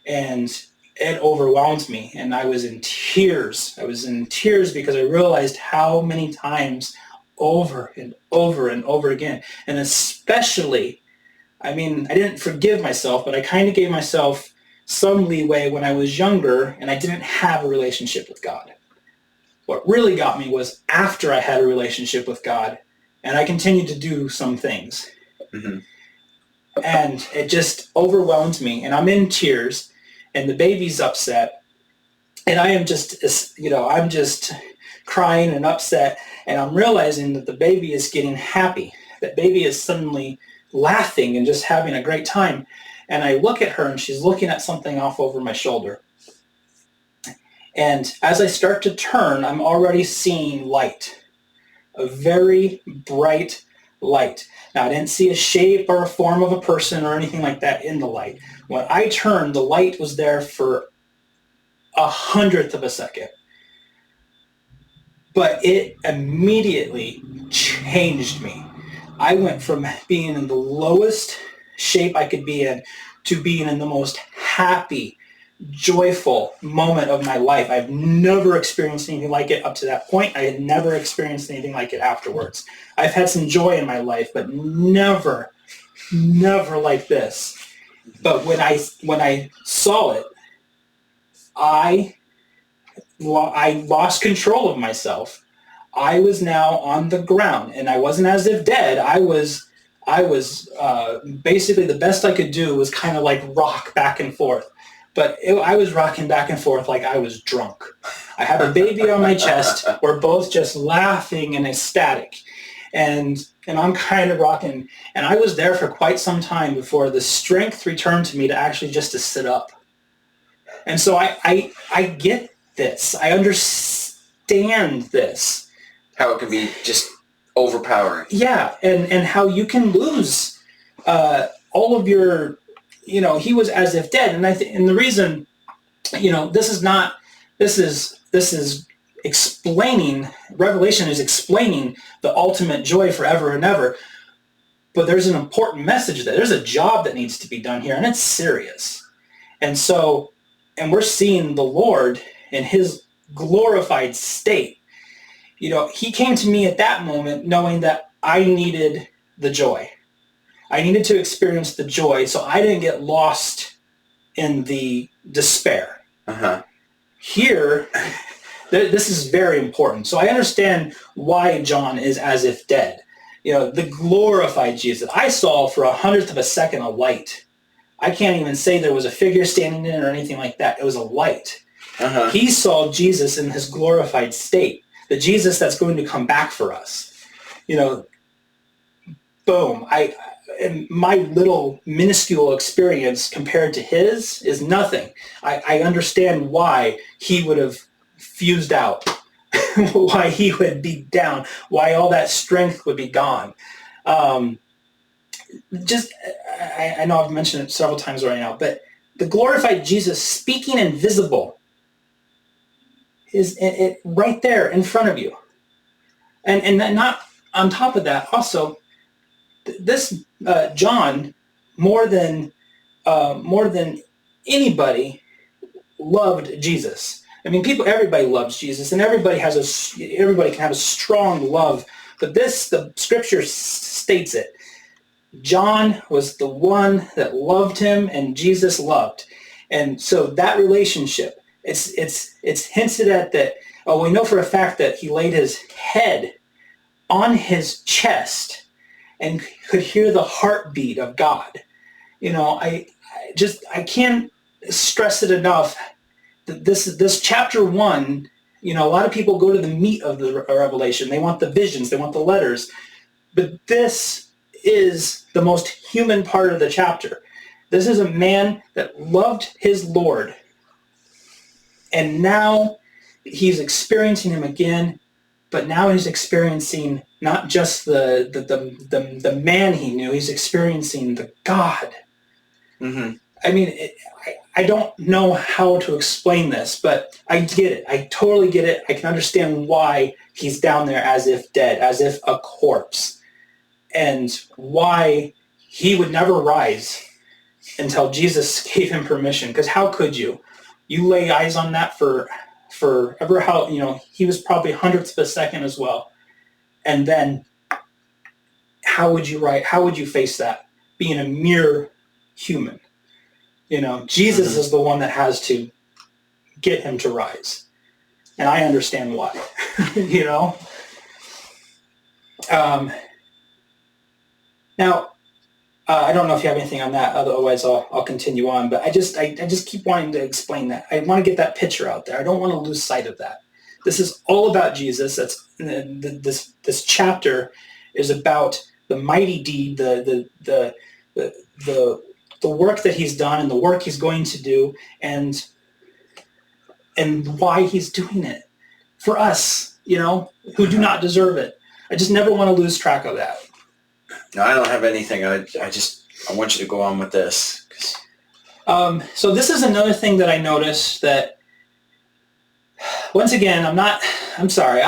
and it overwhelmed me, and I was in tears. I was in tears because I realized how many times over and over and over again, and especially, I didn't forgive myself, but I kind of gave myself some leeway when I was younger and I didn't have a relationship with God. What really got me was after I had a relationship with God and I continued to do some things. Mm-hmm. And it just overwhelmed me, and I'm in tears, and the baby's upset, and I am just, I'm just crying and upset, and I'm realizing that the baby is getting happy. That baby is suddenly laughing and just having a great time. And I look at her, and she's looking at something off over my shoulder. And as I start to turn, I'm already seeing light, a very bright light. Now, I didn't see a shape or a form of a person or anything like that in the light. When I turned, the light was there for 1/100th of a second. But it immediately changed me. I went from being in the lowest shape I could be in to being in the most happy, joyful moment of my life. I've never experienced anything like it up to that point. I had never experienced anything like it afterwards. I've had some joy in my life, but never like this. But when I saw it, I lost control of myself. I was now on the ground, and I wasn't as if dead. I was basically, the best I could do was kind of like rock back and forth. But I was rocking back and forth like I was drunk. I had a baby on my chest. We're both just laughing and ecstatic. And I'm kind of rocking. And I was there for quite some time before the strength returned to me to actually just to sit up. And so I get this. I understand this. How it can be just overpowering. Yeah, and how you can lose all of your, he was as if dead. And and the reason, this is explaining, Revelation is explaining the ultimate joy forever and ever. But there's an important message there. There's a job that needs to be done here, and it's serious. And we're seeing the Lord in his glorified state. He came to me at that moment knowing that I needed the joy. I needed to experience the joy so I didn't get lost in the despair. Uh-huh. Here, this is very important. So I understand why John is as if dead. The glorified Jesus. I saw for 1/100th of a second a light. I can't even say there was a figure standing in it or anything like that. It was a light. Uh-huh. He saw Jesus in his glorified state. The Jesus that's going to come back for us. Boom. My little minuscule experience compared to his is nothing. I understand why he would have fused out, why he would be down, why all that strength would be gone. I know I've mentioned it several times right now, but the glorified Jesus speaking invisible is it right there in front of you. And not on top of that, also, this John, more than anybody, loved Jesus. Everybody loves Jesus, and everybody can have a strong love. But the scripture states it. John was the one that loved him, and Jesus loved, and so that relationship. It's hinted at that. Oh, we know for a fact that he laid his head on his chest and could hear the heartbeat of God. I can't stress it enough that this chapter 1, a lot of people go to the meat of the Revelation. They want the visions, they want the letters, but this is the most human part of the chapter. This is a man that loved his Lord And now he's experiencing him again, but now he's experiencing not just the man he knew, he's experiencing the God. Mm-hmm. I mean, I don't know how to explain this, but I get it. I totally get it. I can understand why he's down there as if dead, as if a corpse, and why he would never rise until Jesus gave him permission. Because how could you? You lay eyes on that for ever how, he was probably hundredths of a second as well. And then how would you face that being a mere human? Jesus is the one that has to get him to rise. And I understand why. Now, I don't know if you have anything on that. Otherwise, I'll continue on. But I just keep wanting to explain that. I want to get that picture out there. I don't want to lose sight of that. This is all about Jesus. This chapter is about the mighty deed, the work that he's done and the work he's going to do, and why he's doing it for us, who do not deserve it. I just never want to lose track of that. No, I don't have anything. I want you to go on with this. So this is another thing that I noticed that, once again, I'm sorry.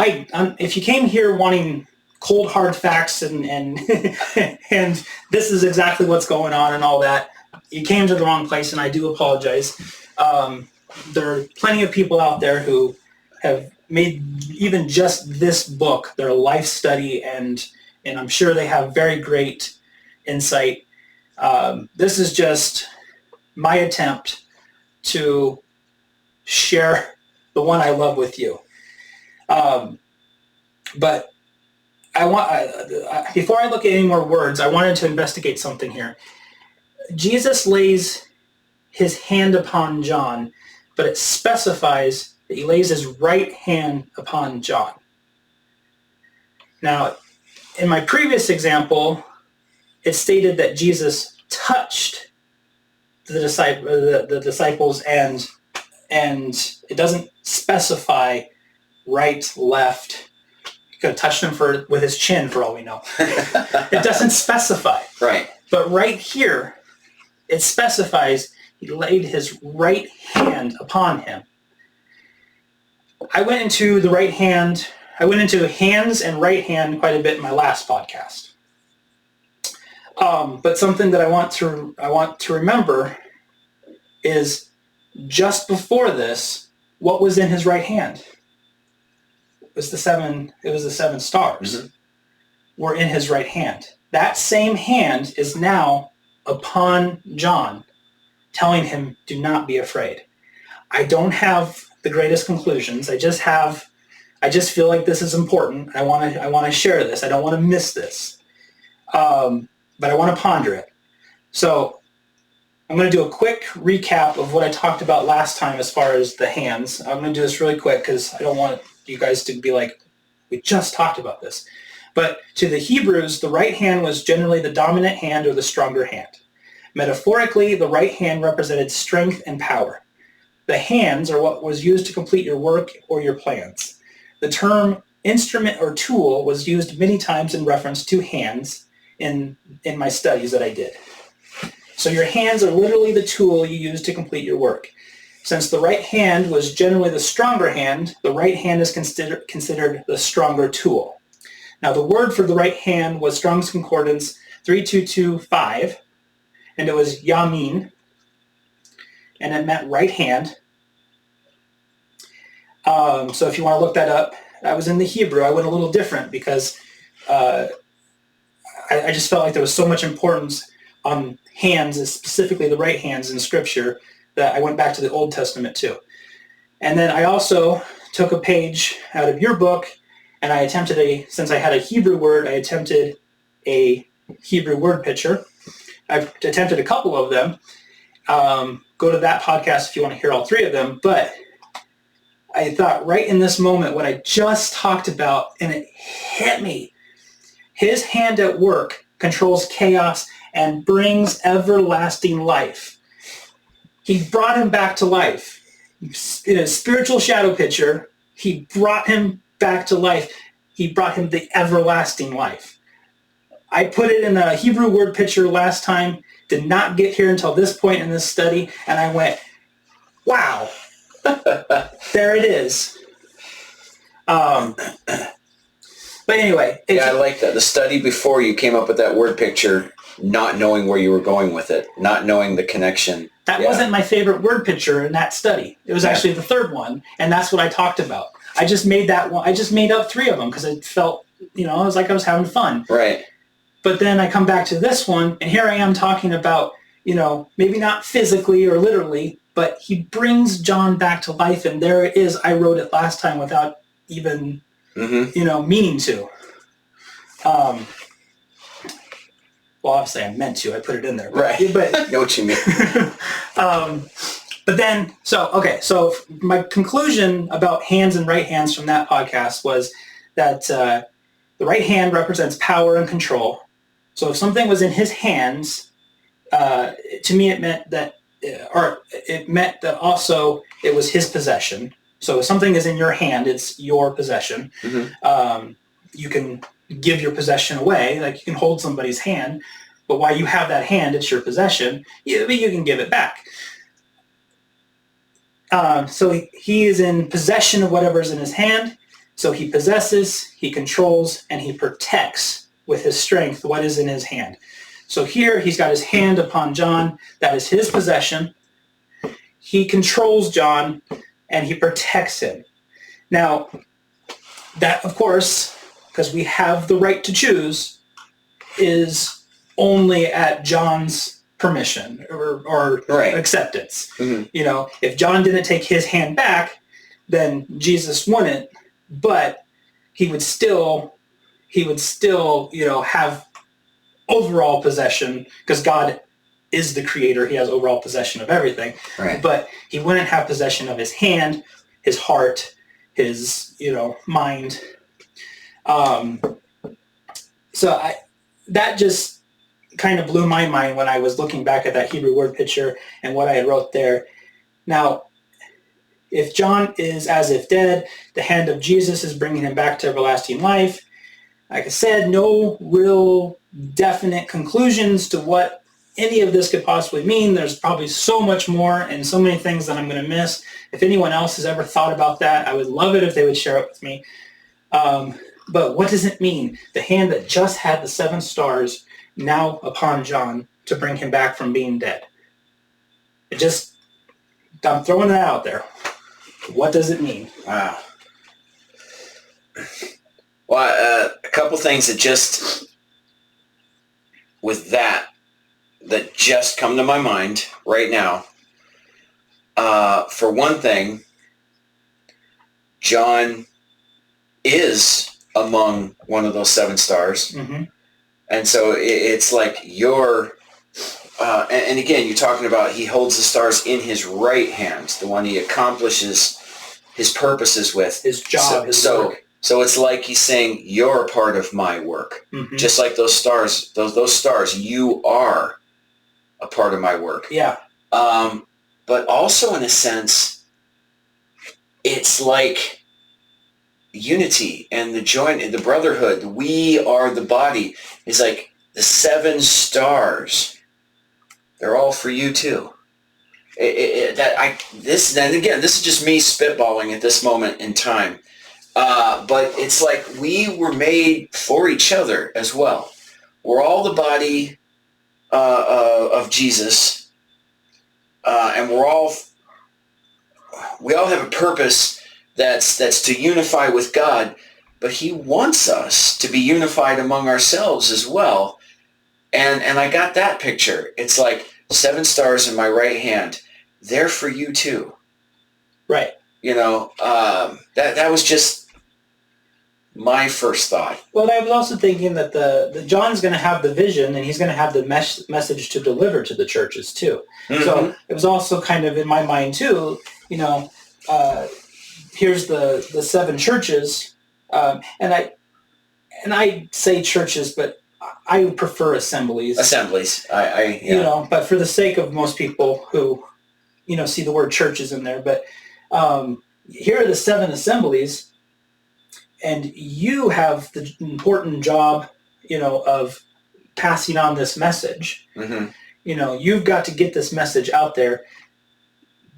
If you came here wanting cold hard facts and and this is exactly what's going on and all that, you came to the wrong place, and I do apologize. There are plenty of people out there who have made even just this book their life study, and I'm sure they have very great insight. This is just my attempt to share the one I love with you. But before I look at any more words, I wanted to investigate something here. Jesus lays his hand upon John, but it specifies that he lays his right hand upon John. Now, in my previous example, it stated that Jesus touched the disciples, and it doesn't specify right, left. He could have touched them with his chin, for all we know. It doesn't specify. Right. But right here, it specifies he laid his right hand upon him. I went into hands and right hand quite a bit in my last podcast. But something that I want to remember is just before this, what was in his right hand? It was the seven stars. Mm-hmm. Were in his right hand. That same hand is now upon John, telling him, do not be afraid. I don't have the greatest conclusions. I just feel like this is important. I want to share this. I don't want to miss this. But I want to ponder it. So I'm going to do a quick recap of what I talked about last time as far as the hands. I'm going to do this really quick because I don't want you guys to be like, we just talked about this. But to the Hebrews, the right hand was generally the dominant hand or the stronger hand. Metaphorically, the right hand represented strength and power. The hands are what was used to complete your work or your plans. The term instrument or tool was used many times in reference to hands in my studies that I did. So your hands are literally the tool you use to complete your work. Since the right hand was generally the stronger hand, the right hand is considered the stronger tool. Now the word for the right hand was Strong's Concordance 3225, and it was yamin, and it meant right hand. So if you want to look that up, that was in the Hebrew. I went a little different because I just felt like there was so much importance on hands, specifically the right hands in Scripture, that I went back to the Old Testament too. And then I also took a page out of your book, and I attempted since I had a Hebrew word, I attempted a Hebrew word picture. I've attempted a couple of them. Go to that podcast if you want to hear all three of them. But I thought right in this moment what I just talked about, and it hit me. His hand at work controls chaos and brings everlasting life. He brought him back to life. in a spiritual shadow picture, he brought him back to life. He brought him the everlasting life. I put it in a Hebrew word picture last time, did not get here until this point in this study, and I went, wow, there it is. But anyway. Yeah, I like that. The study before you came up with that word picture, not knowing where you were going with it, not knowing the connection. That wasn't my favorite word picture in that study. It was actually the third one, and that's what I talked about. I just made that one. I just made up 3 of them because it felt, it was like I was having fun. Right. But then I come back to this one, and here I am talking about, maybe not physically or literally, but he brings John back to life, and there it is. I wrote it last time without even, meaning to. Well, obviously I meant to. I put it in there. Right. But I know what you mean. But then, so my conclusion about hands and right hands from that podcast was that the right hand represents power and control. So if something was in his hands, to me it meant that also it was his possession. So if something is in your hand, it's your possession. Mm-hmm. You can give your possession away, like you can hold somebody's hand, but while you have that hand, it's your possession. You can give it back. So he is in possession of whatever's in his hand. So he possesses, he controls, and he protects with his strength what is in his hand. So here he's got his hand upon John. That is his possession. He controls John, and he protects him. Now, that, of course, because we have the right to choose, is only at John's permission or right. acceptance. Mm-hmm. If John didn't take his hand back, then Jesus wouldn't, but he would still, have overall possession, because God is the creator. He has overall possession of everything. Right. But he wouldn't have possession of his hand, his heart, his, mind. That just kind of blew my mind when I was looking back at that Hebrew word picture and what I had wrote there. Now, if John is as if dead, the hand of Jesus is bringing him back to everlasting life. Like I said, no real definite conclusions to what any of this could possibly mean. There's probably so much more and so many things that I'm going to miss. If anyone else has ever thought about that, I would love it if they would share it with me. But what does it mean? The hand that just had the 7 stars now upon John to bring him back from being dead. I'm throwing it out there. What does it mean? Wow. Well, a couple things that just, with that just come to my mind right now. For one thing, John is among one of those 7 stars. Mm-hmm. And so it's like and again, you're talking about he holds the stars in his right hand, the one he accomplishes his purposes with. His job, his work. So it's like he's saying, you're a part of my work. Mm-hmm. Just like those stars, those stars, you are a part of my work. Yeah. But also in a sense, it's like unity and the joint and the brotherhood. We are the body. It's like the 7 stars. They're all for you too. This is just me spitballing at this moment in time. But it's like we were made for each other as well. We're all the body of Jesus, and we all have a purpose that's to unify with God, but he wants us to be unified among ourselves as well. And I got that picture. It's like 7 stars in my right hand. They're for you too. Right. That was just my first thought. Well, I was also thinking that the John's going to have the vision, and he's going to have the message to deliver to the churches too. Mm-hmm. So it was also kind of in my mind too. Here's the 7 churches, and I say churches, but I prefer assemblies. Assemblies. But for the sake of most people who, see the word churches in there, but Here are the 7 assemblies, and you have the important job, of passing on this message. Mm-hmm. You've got to get this message out there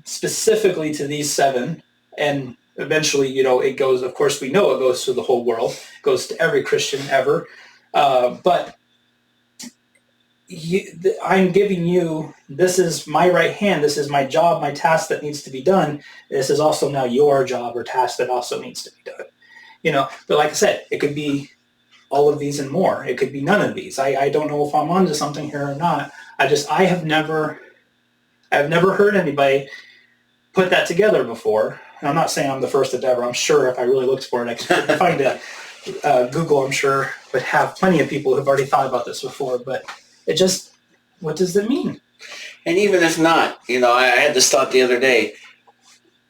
specifically to these 7, and eventually, it goes, of course, we know it goes to the whole world, it goes to every Christian ever, but I'm giving you, this is my right hand, this is my job, my task that needs to be done. This is also now your job or task that also needs to be done. But like I said, it could be all of these and more. It could be none of these. I don't know if I'm onto something here or not. I've never heard anybody put that together before. And I'm not saying I'm the first to ever. I'm sure if I really looked for it, I could find it. Google, I'm sure, would have plenty of people who've already thought about this before, but what does it mean? And even if not, I had this thought the other day.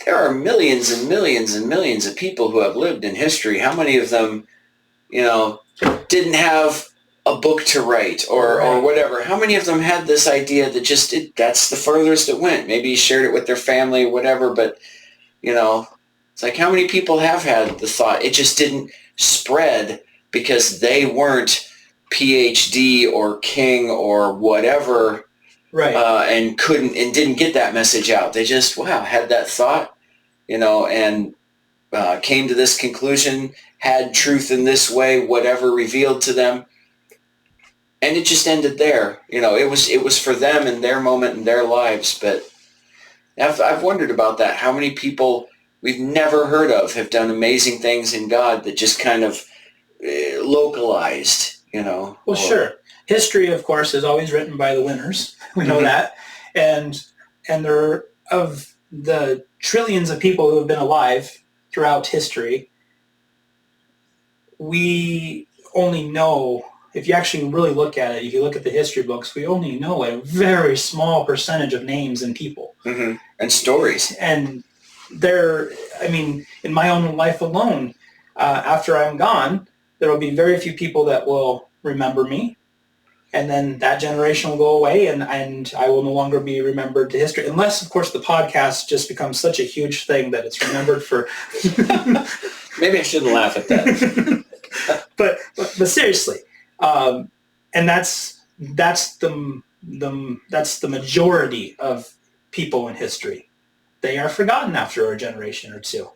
There are millions and millions and millions of people who have lived in history. How many of them, didn't have a book to write or whatever? How many of them had this idea that that's the furthest it went? Maybe he shared it with their family, whatever, but, it's like how many people have had the thought? It just didn't spread because they weren't PhD or king or whatever, right? And didn't get that message out. They just had that thought, and came to this conclusion, had truth in this way, whatever revealed to them, and it just ended there. It was for them in their moment in their lives. But I've wondered about that. How many people we've never heard of have done amazing things in God that just kind of localized. Well, sure. History, of course, is always written by the winners. We know that. And there, of the trillions of people who have been alive throughout history, we only know, if you actually really look at it, if you look at the history books, we only know a very small percentage of names and people. Mm-hmm. And stories. And in my own life alone, after I'm gone, there will be very few people that will remember me, and then that generation will go away, and I will no longer be remembered to history, unless, of course, the podcast just becomes such a huge thing that it's remembered for. Maybe I shouldn't laugh at that. but seriously, and that's the majority of people in history. They are forgotten after a generation or two.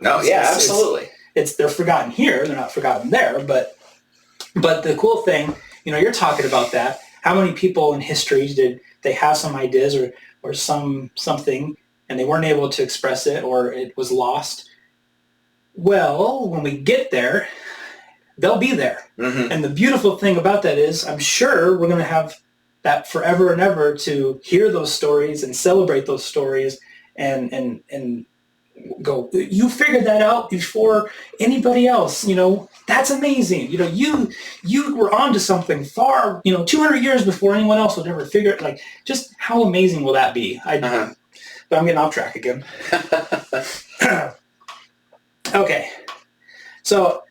No, yeah, absolutely. They're forgotten here. They're not forgotten there. But the cool thing, you're talking about that. How many people in history did they have some ideas or something, and they weren't able to express it, or it was lost? Well, when we get there, they'll be there. Mm-hmm. And the beautiful thing about that is, I'm sure we're going to have that forever and ever to hear those stories and celebrate those stories and go, you figured that out before anybody else. That's amazing. You were onto something far, 200 years before anyone else would ever figure it. Like, just how amazing will that be? But I'm getting off track again. Okay. So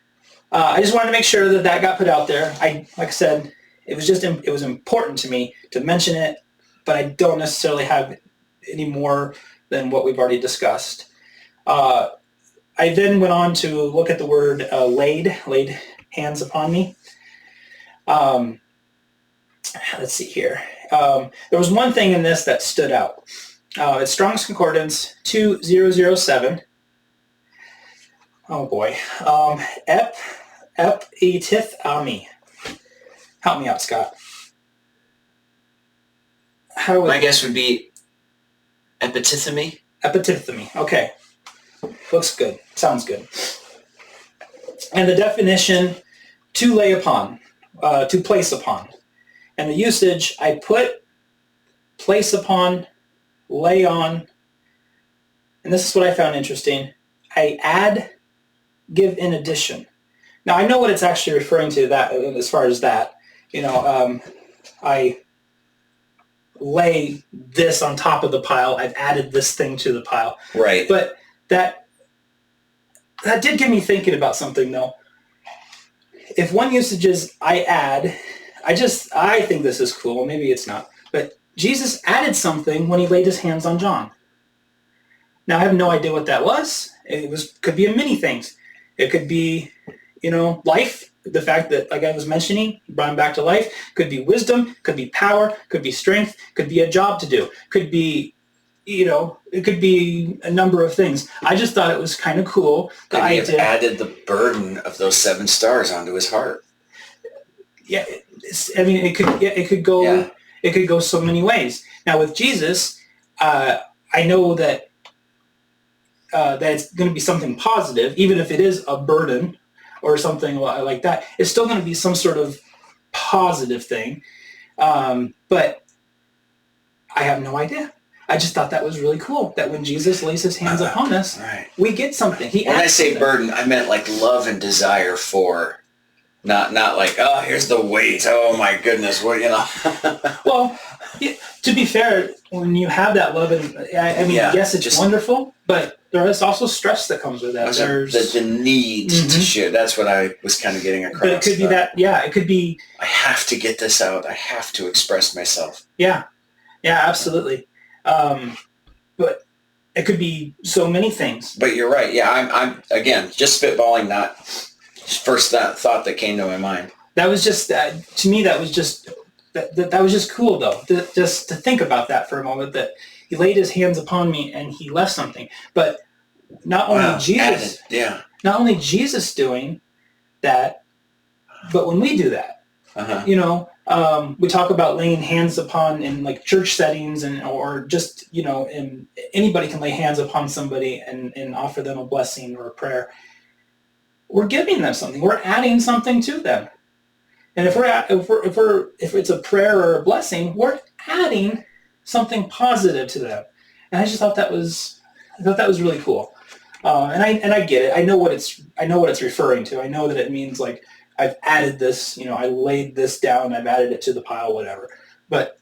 I just wanted to make sure that got put out there. Like I said, it was important to me to mention it, but I don't necessarily have any more than what we've already discussed. I then went on to look at the word laid hands upon me. Let's see here. There was one thing in this that stood out. It's Strong's Concordance 2007. Oh boy. Epitith ami. Help me out, Scott. My guess would be epitithemy. Epitithemy. Okay. Looks good. Sounds good. And the definition, to lay upon, to place upon. And the usage, I put, place upon, lay on. And this is what I found interesting. I add, give in addition. Now, I know what it's actually referring to that as far as that. I lay this on top of the pile. I've added this thing to the pile. Right. But that did get me thinking about something, though. If one usage is I add, I think this is cool. Maybe it's not. But Jesus added something when he laid his hands on John. Now, I have no idea what that was. Could be many things. It could be, life. The fact that, like I was mentioning, brought him back to life. Could be wisdom. Could be power. Could be strength. Could be a job to do. Could be, it could be a number of things. I just thought it was kind of cool. Could he have added the burden of those 7 stars onto his heart? Yeah, it could go. Yeah. It could go so many ways. Now with Jesus, I know that it's going to be something positive, even if it is a burden or something like that. It's still going to be some sort of positive thing. But I have no idea. I just thought that was really cool, that when Jesus lays his hands upon us, we get something. When I say burden, I meant like love and desire for, not like, oh, here's the weight. Oh my goodness, what. Well, to be fair, when you have that love, and yes, it's wonderful, but there is also stress that comes with that. There's the need to share. That's what I was kind of getting across. But it could be that. Yeah, it could be. I have to get this out. I have to express myself. Yeah, absolutely. But it could be so many things. But you're right. Yeah, I'm again just spitballing that first thought that came to my mind. That was just to me. That was just that was just cool though. Just to think about that for a moment. That he laid his hands upon me and he left something. But not only Jesus, not only Jesus doing that, but when we do that, we talk about laying hands upon in like church settings or just, and anybody can lay hands upon somebody and offer them a blessing or a prayer. We're giving them something. We're adding something to them. And if it's a prayer or a blessing, we're adding something positive to them. And I just thought that was really cool. And I get it. I know what it's referring to. I know that it means like, I've added this, I laid this down, I've added it to the pile, whatever. But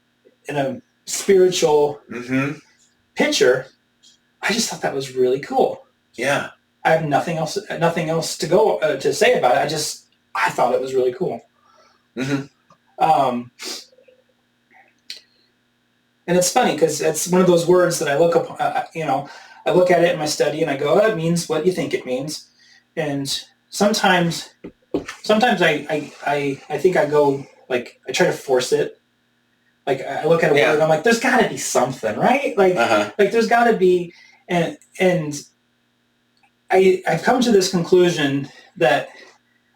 in a spiritual picture, I just thought that was really cool. Yeah. I have nothing else to go to say about it. I thought it was really cool. And it's funny because it's one of those words that I look up, I look at it in my study and I go, oh, it means what you think it means. And sometimes I think I go, like, I try to force it. Like, I look at a word and I'm like, there's got to be something, right? Like, like there's got to be, and I've come to this conclusion that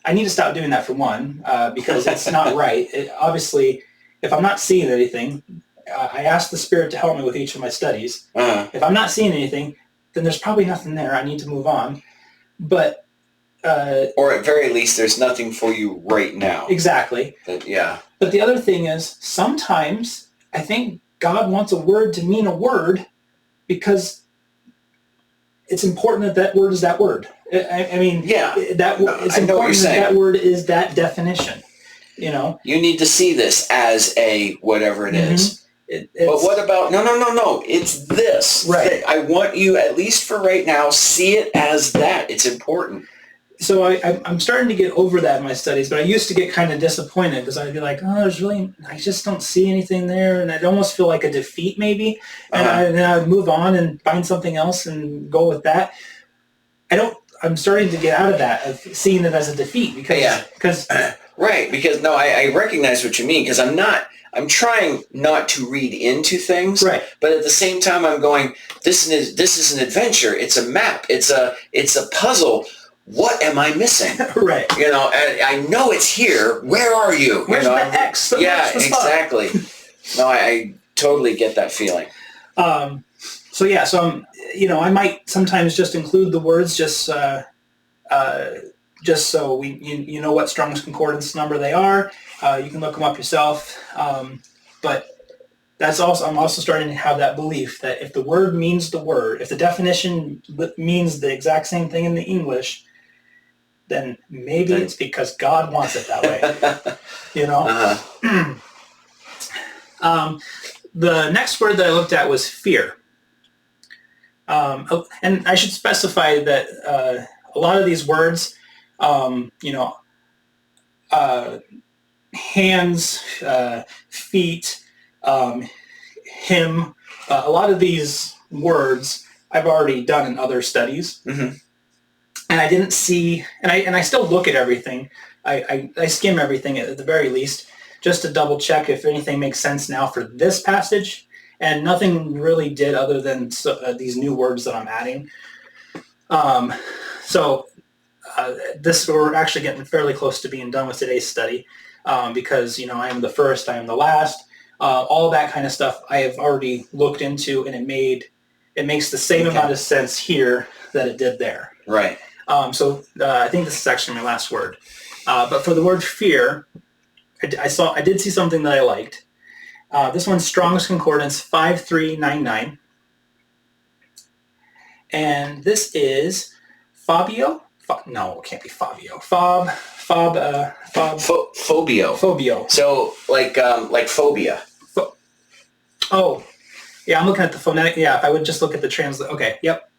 I need to stop doing that for one, because it's not right. Obviously, if I'm not seeing anything, I ask the Spirit to help me with each of my studies. If I'm not seeing anything, then there's probably nothing there. I need to move on. But or at very least, there's nothing for you right now. Exactly. But the other thing is, sometimes I think God wants a word to mean a word because it's important that word is that word. It's important that word is that definition. You need to see this as a whatever it is. But what about, no, it's this. Right. I want you, at least for right now, see it as that. It's important. So I'm starting to get over that in my studies, but I used to get kind of disappointed because I'd be like, I just don't see anything there. And I'd almost feel like a defeat maybe. And then I'd move on and find something else and go with that. I'm starting to get out of that, of seeing it as a defeat because right. Because I recognize what you mean, because I'm trying not to read into things, right. But at the same time, I'm going, this is an adventure. It's a map. It's a puzzle. What am I missing? Right. I know it's here. Where are you? Where's the X? Exactly. No, I totally get that feeling. So I might sometimes just include the words just so you know what Strong's Concordance number they are. You can look them up yourself. But I'm also starting to have that belief that if the word means the word, if the definition means the exact same thing in the English, then maybe it's because God wants it that way. The next word that I looked at was fear. And I should specify that a lot of these words, hands, feet, him, a lot of these words I've already done in other studies, Mm-hmm. and I didn't see, and I still look at everything. I skim everything at the very least, just to double check if anything makes sense now for this passage, and nothing really did other than these new words that I'm adding. So this, we're actually getting fairly close to being done with today's study, because I am the first, I am the last, all that kind of stuff I have already looked into, and it makes the same amount of sense here that it did there. Right. So I think this is actually my last word. But for the word fear, I did see something that I liked. This one's Strong's Concordance 5399. And this is Fabio. No, it can't be Fabio. Phobio. Phobio. So like phobia. Oh, yeah. I'm looking at the phonetic. Yeah, if I would just look at the translate. Okay. Yep.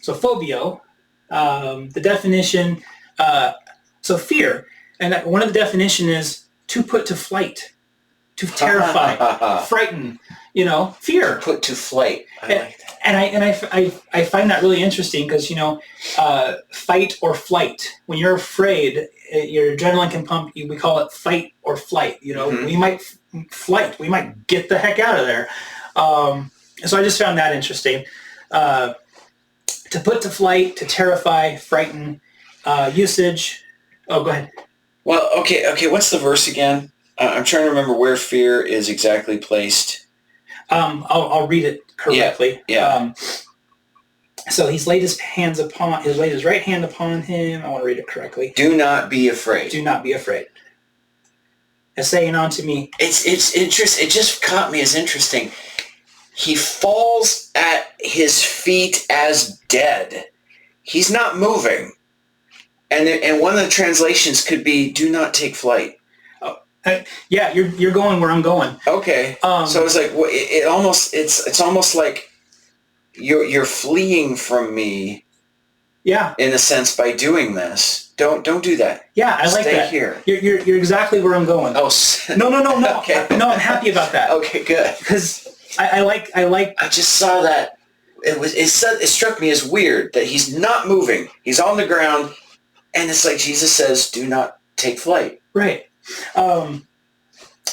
So phobio. The definition. So fear, and one of the definition is to put to flight, to terrify, frighten. Fear. Put to flight. I like that. And I find that really interesting because fight or flight. When you're afraid, your adrenaline can pump. We call it fight or flight. Mm-hmm. We might flight. We might get the heck out of there. So I just found that interesting. To put to flight, to terrify, frighten. Usage. Oh, go ahead. Well, okay. What's the verse again? I'm trying to remember where fear is exactly placed. I'll read it correctly. Yeah. So he's laid his right hand upon him. I want to read it correctly. Do not be afraid. Do not be afraid. And saying unto me. It's interesting. It just caught me as interesting. He falls at his feet as dead. He's not moving. And one of the translations could be, do not take flight. Yeah, you're going where I'm going. Okay. So it's like it's almost like you're fleeing from me. Yeah. In a sense, by doing this, don't do that. Yeah, I like that. Stay here. You're exactly where I'm going. Oh. No. Okay. No, I'm happy about that. Okay, good. Because I like. I just saw that. It struck me as weird that he's not moving. He's on the ground, and it's like Jesus says, "Do not take flight." Right.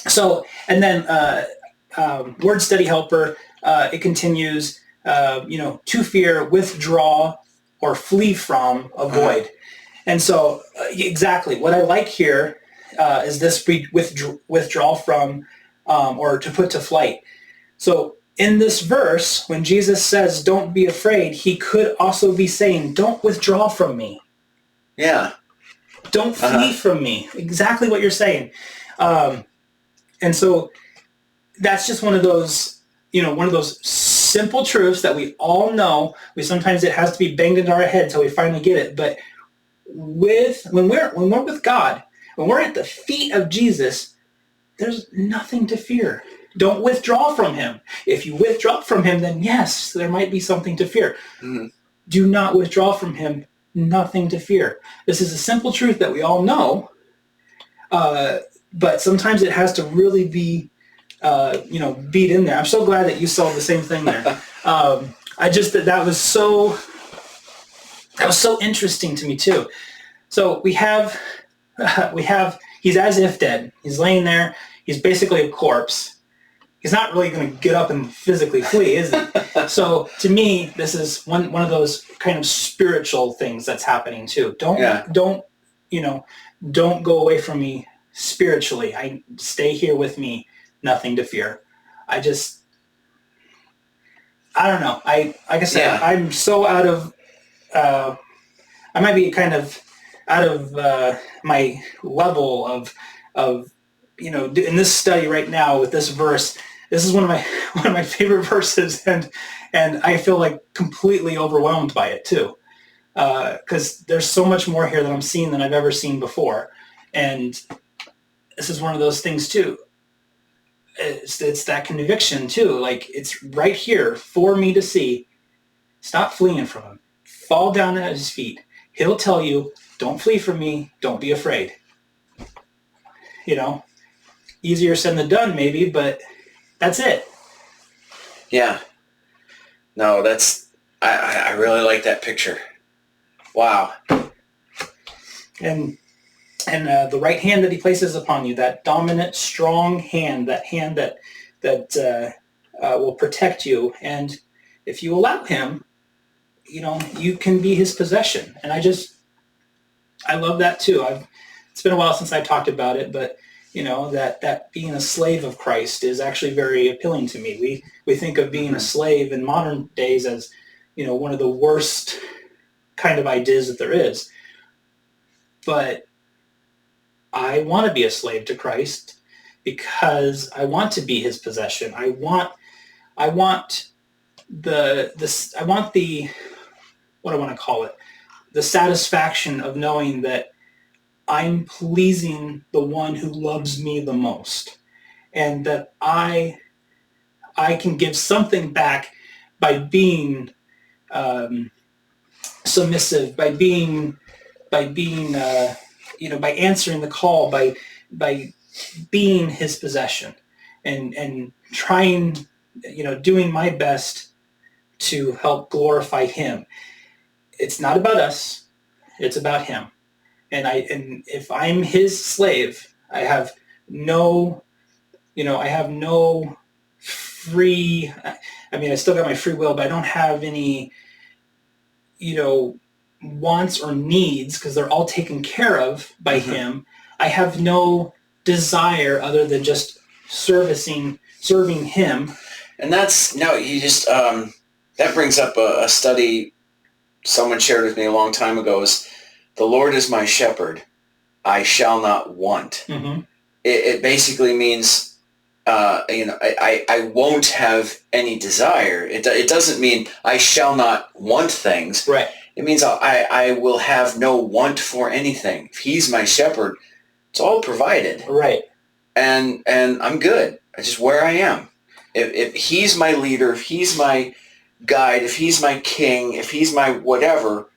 So, and then word study helper, it continues, to fear, withdraw, or flee from, avoid. And so exactly what I like here is this withdraw from, or to put to flight. So in this verse, when Jesus says, don't be afraid, he could also be saying, don't withdraw from me. Yeah. Don't flee from me. Exactly what you're saying. And so that's just one of those simple truths that we all know. Sometimes it has to be banged into our head until we finally get it. But when we're with God, when we're at the feet of Jesus, there's nothing to fear. Don't withdraw from him. If you withdraw from him, then yes, there might be something to fear. Mm-hmm. Do not withdraw from him. Nothing to fear. This is a simple truth that we all know, but sometimes it has to really be, beat in there. I'm so glad that you saw the same thing there. That was so interesting to me too. So we have he's as if dead. He's laying there. He's basically a corpse. He's not really going to get up and physically flee, is he? So to me, this is one of those kind of spiritual things that's happening too. Don't go away from me spiritually. I stay here with me. Nothing to fear. I don't know. Like I said, I'm so out of. I might be kind of out of my level of in this study right now with this verse. This is one of my favorite verses, and I feel like completely overwhelmed by it too, because there's so much more here that I'm seeing than I've ever seen before, and this is one of those things too. It's that conviction too, like it's right here for me to see. Stop fleeing from him. Fall down at his feet. He'll tell you, don't flee from me. Don't be afraid. easier said than done, maybe, but that's it. Yeah. No, I really like that picture. Wow. And the right hand that he places upon you, that dominant, strong hand, that hand that will protect you. And if you allow him, you can be his possession. And I love that too. It's been a while since I've talked about it, but that being a slave of Christ is actually very appealing to me. We think of being a slave in modern days as, one of the worst kind of ideas that there is. But I want to be a slave to Christ because I want to be his possession. I want the what do I want to call it? The satisfaction of knowing that I'm pleasing the one who loves me the most, and that I can give something back by being submissive, by answering the call, by being his possession, and trying, doing my best to help glorify him. It's not about us; it's about him. And if I'm his slave, I have no free. I mean, I still got my free will, but I don't have any, wants or needs because they're all taken care of by him. I have no desire other than just serving him. And that brings up a study someone shared with me a long time ago. Is the Lord is my shepherd, I shall not want. Mm-hmm. It basically means, I won't have any desire. It doesn't mean I shall not want things. Right. It means I will have no want for anything. If he's my shepherd, it's all provided. Right. And I'm good. I just where I am. If he's my leader, if he's my guide, if he's my king, if he's my whatever,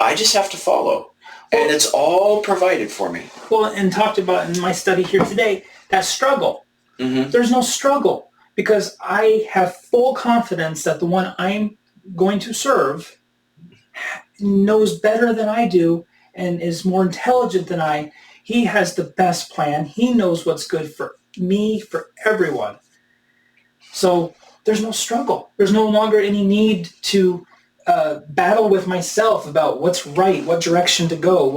I just have to follow. And it's all provided for me. Well, and talked about in my study here today, that struggle. Mm-hmm. There's no struggle because I have full confidence that the one I'm going to serve knows better than I do and is more intelligent than I. He has the best plan. He knows what's good for me, for everyone. So there's no struggle. There's no longer any need to battle with myself about what's right, what direction to go,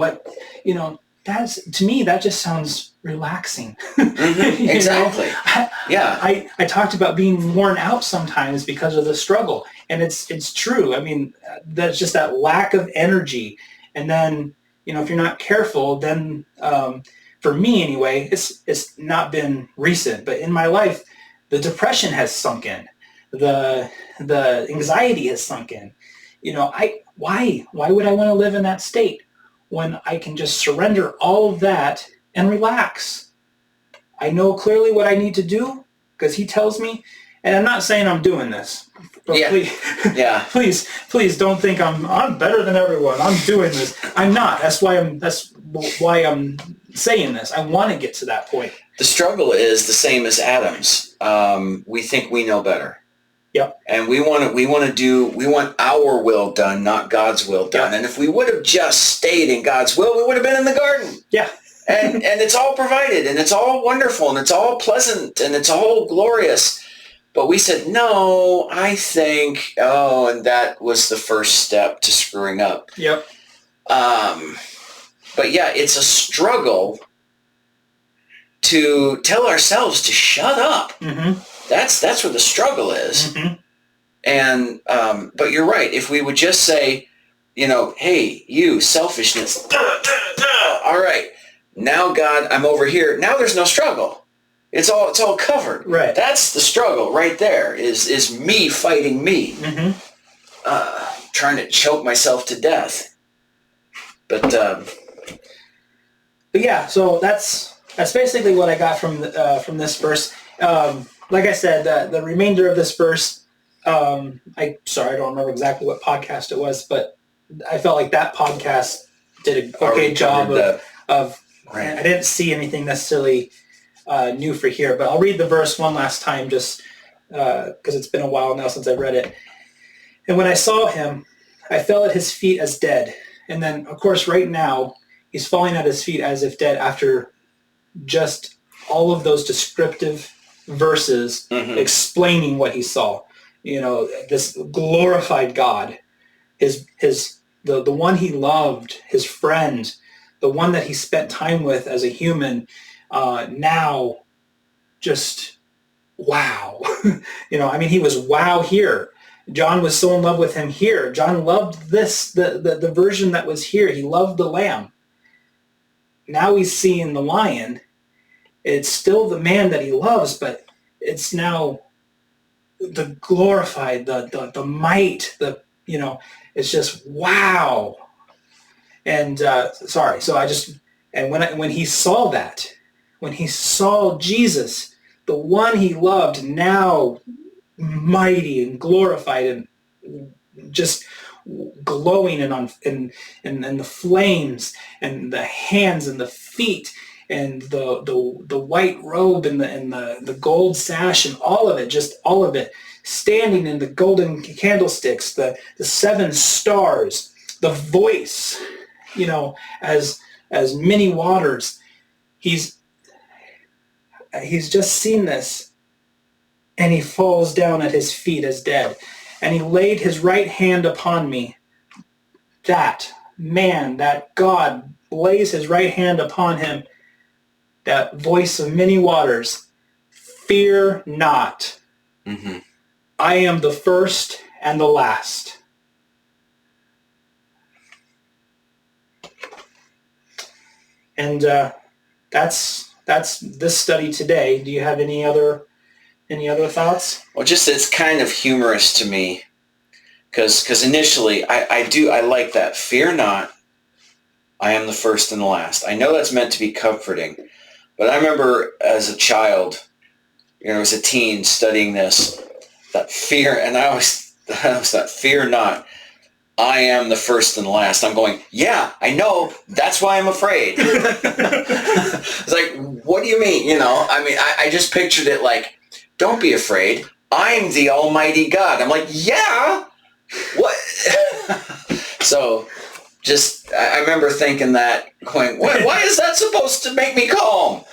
to me, that just sounds relaxing. Mm-hmm. Exactly. I talked about being worn out sometimes because of the struggle, and it's true. I mean, that's just that lack of energy. And then, if you're not careful, then for me anyway, it's not been recent, but in my life, the depression has sunk in. The anxiety has sunk in. Why would I want to live in that state when I can just surrender all of that and relax? I know clearly what I need to do because he tells me, and I'm not saying I'm doing this. But please don't think I'm better than everyone. I'm doing this. I'm not. That's why I'm saying this. I want to get to that point. The struggle is the same as Adam's. We think we know better. Yep. And we want our will done, not God's will done. Yep. And if we would have just stayed in God's will, we would have been in the garden. Yeah. and it's all provided, and it's all wonderful, and it's all pleasant, and it's all glorious. But we said, no, I think, and that was the first step to screwing up. Yep. But yeah, it's a struggle to tell ourselves to shut up. Mm-hmm. That's where the struggle is. Mm-hmm. And, but you're right. If we would just say, hey, you, selfishness, all right, now God, I'm over here. Now there's no struggle. It's all covered. Right. That's the struggle right there is me fighting me. Mm-hmm. Trying to choke myself to death. But yeah, so that's basically what I got from this verse. Like I said, the remainder of this verse, I don't remember exactly what podcast it was, but I felt like that podcast did an okay job of right. I didn't see anything necessarily new for here, but I'll read the verse one last time just because it's been a while now since I've read it. And when I saw him, I fell at his feet as dead. And then, of course, right now, he's falling at his feet as if dead after just all of those descriptive verses explaining what he saw. This glorified God, the one he loved, his friend, the one that he spent time with as a human, now just wow. He was wow here. John was so in love with him here. John loved the version that was here. He loved the lamb. Now he's seeing the lion. It's still the man that he loves, but it's now the glorified, the might, it's just wow. And when he saw that, when he saw Jesus, the one he loved, now mighty and glorified and just glowing and the flames and the hands and the feet and the white robe and the gold sash and all of it standing in the golden candlesticks, the 7 stars, the voice, as many waters. He's just seen this. And he falls down at his feet as dead. And he laid his right hand upon me. That man, that God, lays his right hand upon him. That voice of many waters. Fear not. Mm-hmm. I am the first and the last. And that's this study today. Do you have any other thoughts? Well, just it's kind of humorous to me because initially I like that. Fear not, I am the first and the last. I know that's meant to be comforting, but I remember as a child, as a teen studying this, that fear, and I was that fear not, I am the first and the last. I'm going, yeah, I know. That's why I'm afraid. It's like, what do you mean? I just pictured it like, don't be afraid. I'm the Almighty God. I'm like, yeah. What? So, I remember thinking that, going, why is that supposed to make me calm?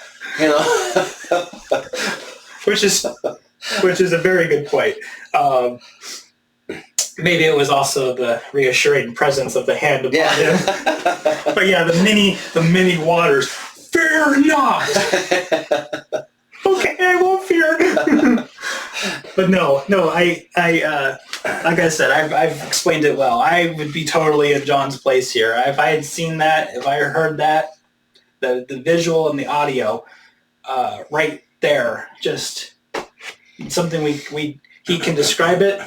Which is a very good point. Maybe it was also the reassuring presence of the hand upon him. But yeah, the many waters. Fear not. Okay, I won't fear. But no, I like I said, I've explained it well. I would be totally in John's place here. If I had seen that, if I heard that, the visual and the audio, right there, just something he can describe it.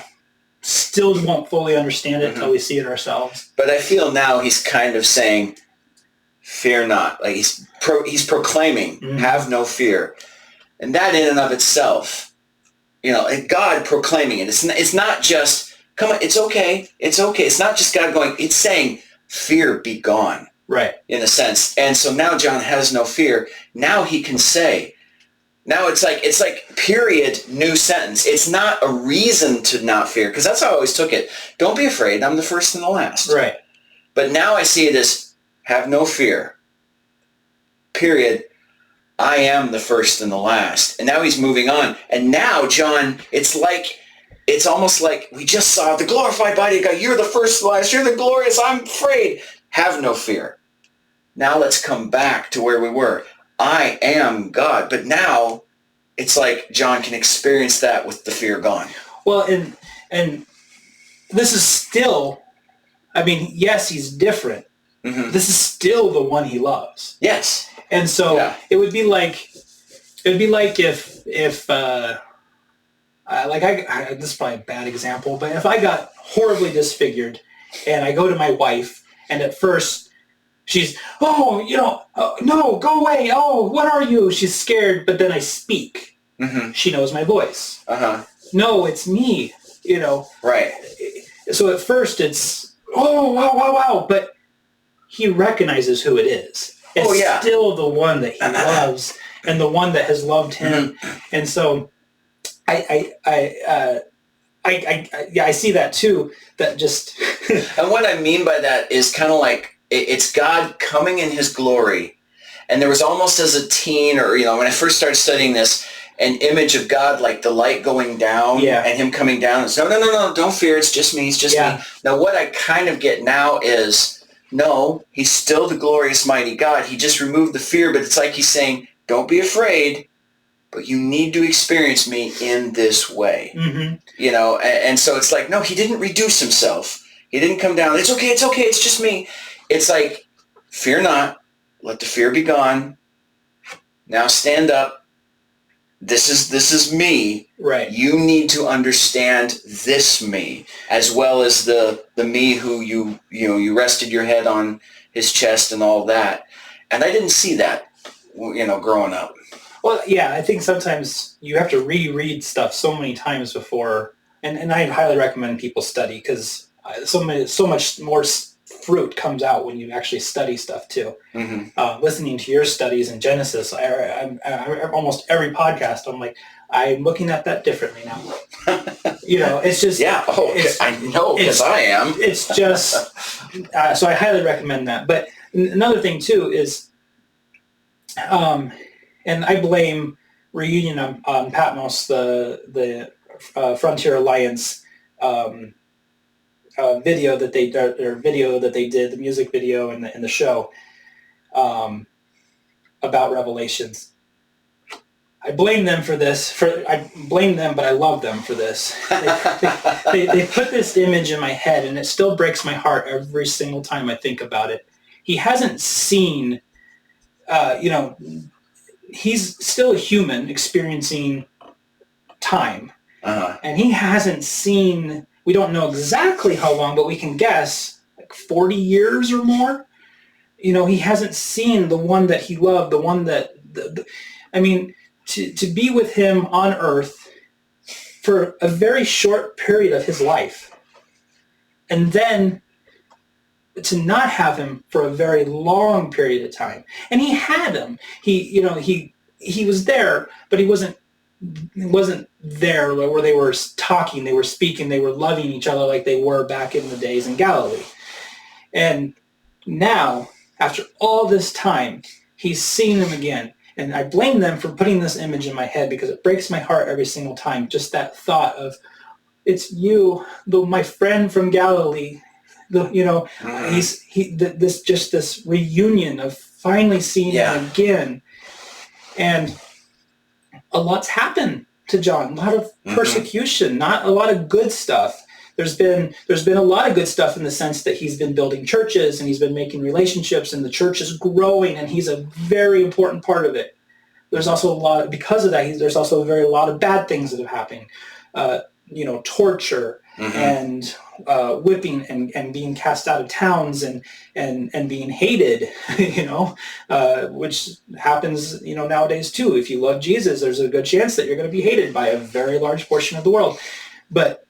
Still won't fully understand it until we see it ourselves. But I feel now he's kind of saying, "Fear not." Like he's proclaiming, "Have no fear." And that in and of itself, God proclaiming it. It's not just, come on, it's okay. It's okay. It's not just God going, it's saying, fear be gone. Right. In a sense. And so now John has no fear. Now he can say, now it's like period, new sentence. It's not a reason to not fear, because that's how I always took it. Don't be afraid. I'm the first and the last. Right. But now I see it as, have no fear. Period. I am the first and the last. And now he's moving on. And now, John, it's almost like we just saw the glorified body of God. You're the first and the last. You're the glorious. I'm afraid. Have no fear. Now let's come back to where we were. I am God. But now it's like John can experience that with the fear gone. Well, and this is still, yes, he's different. Mm-hmm. This is still the one he loves. Yes. And so it would be like if this is probably a bad example, but if I got horribly disfigured and I go to my wife and at first she's, no, go away. Oh, what are you? She's scared, but then I speak. Mm-hmm. She knows my voice. Uh-huh. No, it's me, Right. So at first it's, oh, wow, but he recognizes who it is. It's still the one that he loves. and the one that has loved him. And so I see that too. That just and what I mean by that is kind of like it's God coming in his glory. And there was almost as a teen, or when I first started studying this, an image of God like the light going down and him coming down. It's no, don't fear, it's just me, me. Now what I kind of get now is, no, he's still the glorious mighty God. He just removed the fear, but it's like he's saying, don't be afraid, but you need to experience me in this way. And so it's like, no, he didn't reduce himself. He didn't come down. It's okay, it's just me. It's like, fear not, let the fear be gone. Now stand up. This is me. Right. You need to understand this me, as well as the me who you rested your head on his chest and all that. And I didn't see that, growing up. Well, yeah, I think sometimes you have to reread stuff so many times before, and I highly recommend people study, because so much more fruit comes out when you actually study stuff too. Listening to your studies in Genesis, I almost every podcast, I'm like, I'm looking at that differently now. It's just I know, because I am. It's just so I highly recommend that. But another thing too is, and I blame Reunion on Patmos, the Frontier Alliance. Video that they did, the music video and the show about Revelations. I blame them for this. I blame them, but I love them for this. They put this image in my head, and it still breaks my heart every single time I think about it. He hasn't seen, he's still a human experiencing time, and he hasn't seen. We don't know exactly how long, but we can guess, like 40 years or more. He hasn't seen the one that he loved, the one that, to be with him on earth for a very short period of his life, and then to not have him for a very long period of time. And he had him. He was there, but he wasn't there where they were talking, they were speaking, they were loving each other like they were back in the days in Galilee. And now, after all this time, he's seen them again. And I blame them for putting this image in my head, because it breaks my heart every single time. Just that thought of, it's you, my friend from Galilee. This reunion of finally seeing him again. And a lot's happened to John. A lot of persecution, not a lot of good stuff. There's been a lot of good stuff in the sense that he's been building churches and he's been making relationships, and the church is growing, and he's a very important part of it. There's also because of that, there's also a lot of bad things that have happened. Torture and whipping and being cast out of towns and being hated, which happens, nowadays too. If you love Jesus, there's a good chance that you're going to be hated by a very large portion of the world. But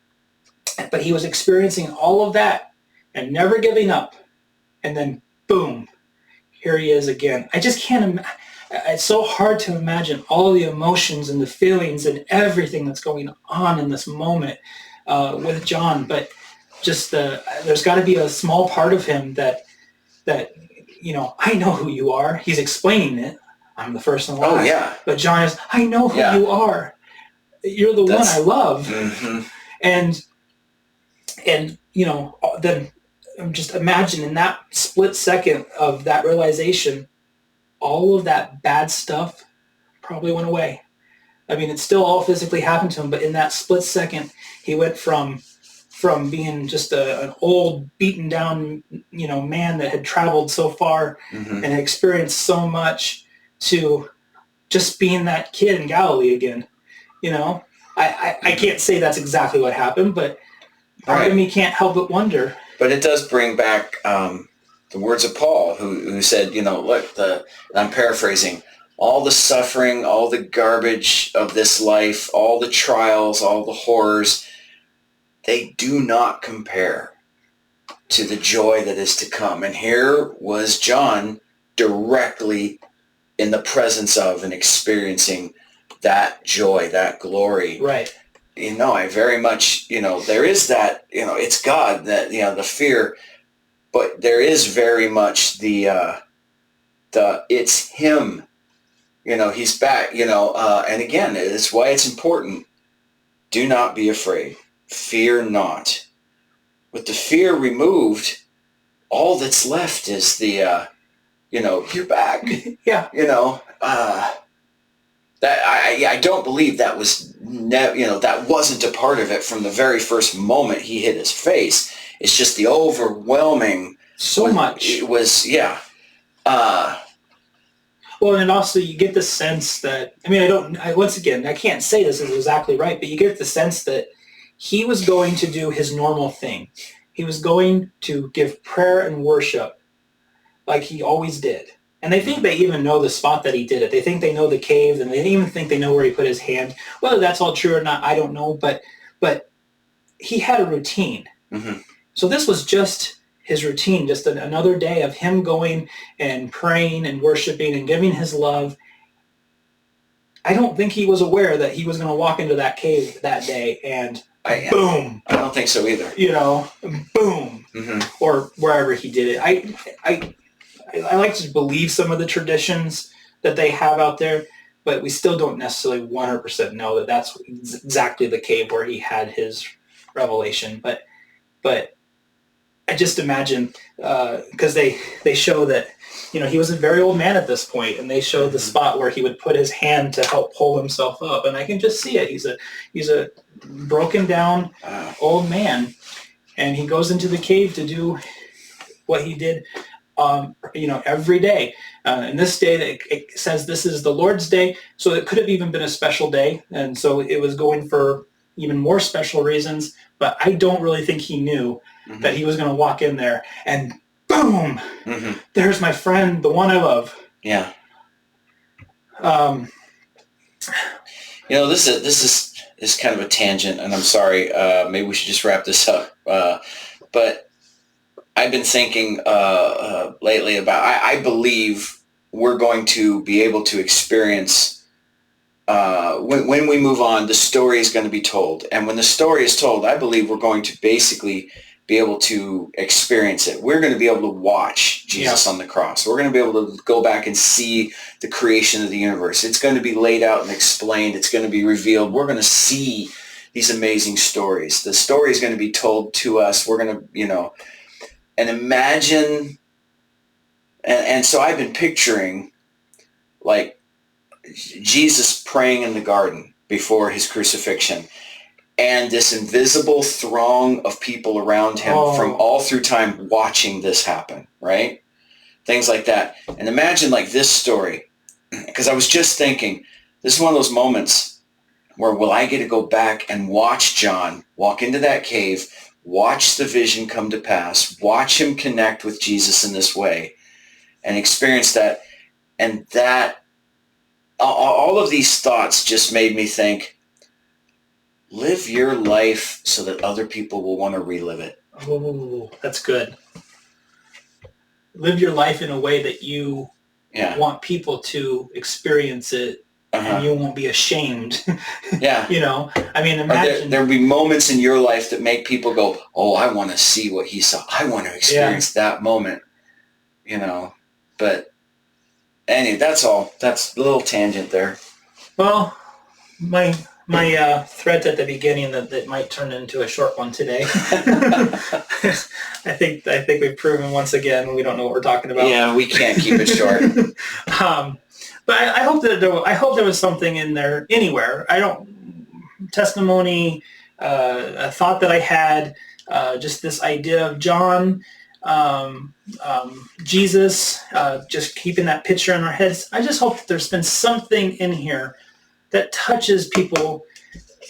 he was experiencing all of that and never giving up. And then boom, here he is again. I just can't it's so hard to imagine all the emotions and the feelings and everything that's going on in this moment with John. But just there's got to be a small part of him that I know who you are. He's explaining it. I'm the first and the last. Oh, yeah. But John is, I know who you are. You're the one I love. And then just imagine in that split second of that realization, all of that bad stuff probably went away. I mean, it still all physically happened to him, but in that split second, he went from being just an old, beaten down, man that had traveled so far and had experienced so much, to just being that kid in Galilee again. I can't say that's exactly what happened, but part of me can't help but wonder. But it does bring back the words of Paul, who said, look, I'm paraphrasing, all the suffering, all the garbage of this life, all the trials, all the horrors, they do not compare to the joy that is to come. And here was John directly in the presence of and experiencing that joy, that glory. Right. I very much, there is that, it's God, that, the fear, but there is very much the it's him, he's back, and again, it's why it's important. Do not be afraid. Fear not. With the fear removed, all that's left is the, you're back. Yeah. That I don't believe that was, that wasn't a part of it from the very first moment he hit his face. It's just the overwhelming. So much. It was, yeah. Well, and also you get the sense that, once again, I can't say this is exactly right, but you get the sense that he was going to do his normal thing. He was going to give prayer and worship like he always did. And they think they even know the spot that he did it. They think they know the cave, and they even think they know where he put his hand. Whether that's all true or not, I don't know, but he had a routine. Mm-hmm. So this was just his routine, just another day of him going and praying and worshiping and giving his love. I don't think he was aware that he was going to walk into that cave that day and boom. I don't think so either. Boom. Mm-hmm. Or wherever he did it. I like to believe some of the traditions that they have out there, but we still don't necessarily 100% know that that's exactly the cave where he had his revelation. But I just imagine, because they show that, he was a very old man at this point, and they show the spot where he would put his hand to help pull himself up, and I can just see it. He's a broken down old man, and he goes into the cave to do what he did, every day. And this day, it says this is the Lord's day, so it could have even been a special day, and so it was going for even more special reasons, but I don't really think he knew that he was going to walk in there and boom, there's my friend, the one I love. Yeah. This is kind of a tangent, and I'm sorry. Maybe we should just wrap this up. But I've been thinking lately about. I believe we're going to be able to experience. When we move on, the story is going to be told, and when the story is told, I believe we're going to basically be able to experience it. We're going to be able to watch Jesus on the cross. We're going to be able to go back and see the creation of the universe. It's going to be laid out and explained. It's going to be revealed. We're going to see these amazing stories. The story is going to be told to us. We're going to, and imagine, and so I've been picturing, like, Jesus praying in the garden before his crucifixion, and this invisible throng of people around him from all through time watching this happen, right? Things like that. And imagine like this story, because I was just thinking, this is one of those moments where will I get to go back and watch John walk into that cave, watch the vision come to pass, watch him connect with Jesus in this way, and experience that. And that, all of these thoughts just made me think, live your life so that other people will want to relive it. Oh, that's good. Live your life in a way that you want people to experience it, and you won't be ashamed. Yeah. Imagine. There'll be moments in your life that make people go, oh, I want to see what he saw. I want to experience that moment. But anyway, that's all. That's a little tangent there. Well, my threat at the beginning that might turn into a short one today. I think we've proven once again we don't know what we're talking about. Yeah, we can't keep it short. But I hope there was something in there anywhere. Testimony, a thought that I had, just this idea of John, Jesus, just keeping that picture in our heads. I just hope that there's been something in here that touches people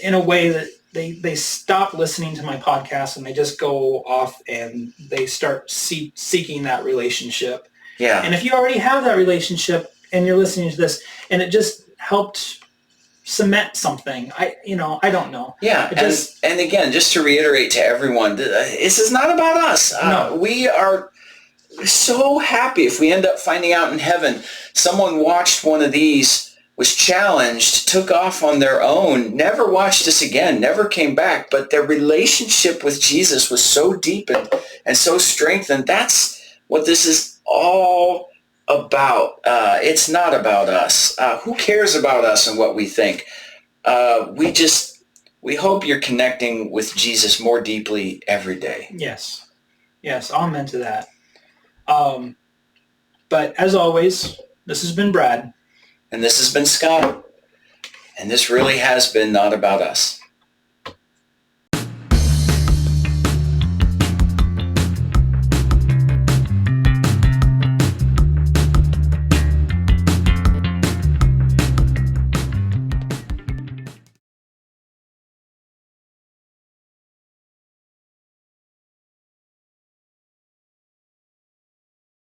in a way that they stop listening to my podcast and they just go off and they start seeking that relationship. Yeah. And if you already have that relationship and you're listening to this and it just helped cement something, I don't know. Yeah. And again, just to reiterate to everyone, this is not about us. No. We are, so happy if we end up finding out in heaven someone watched one of these, was challenged, took off on their own, never watched us again, never came back, but their relationship with Jesus was so deepened and so strengthened. That's what this is all about. It's not about us. Who cares about us and what we think? We hope you're connecting with Jesus more deeply every day. Yes. Yes, amen to that. But as always, this has been Brad. And this has been Scott. And this really has been Not About Us.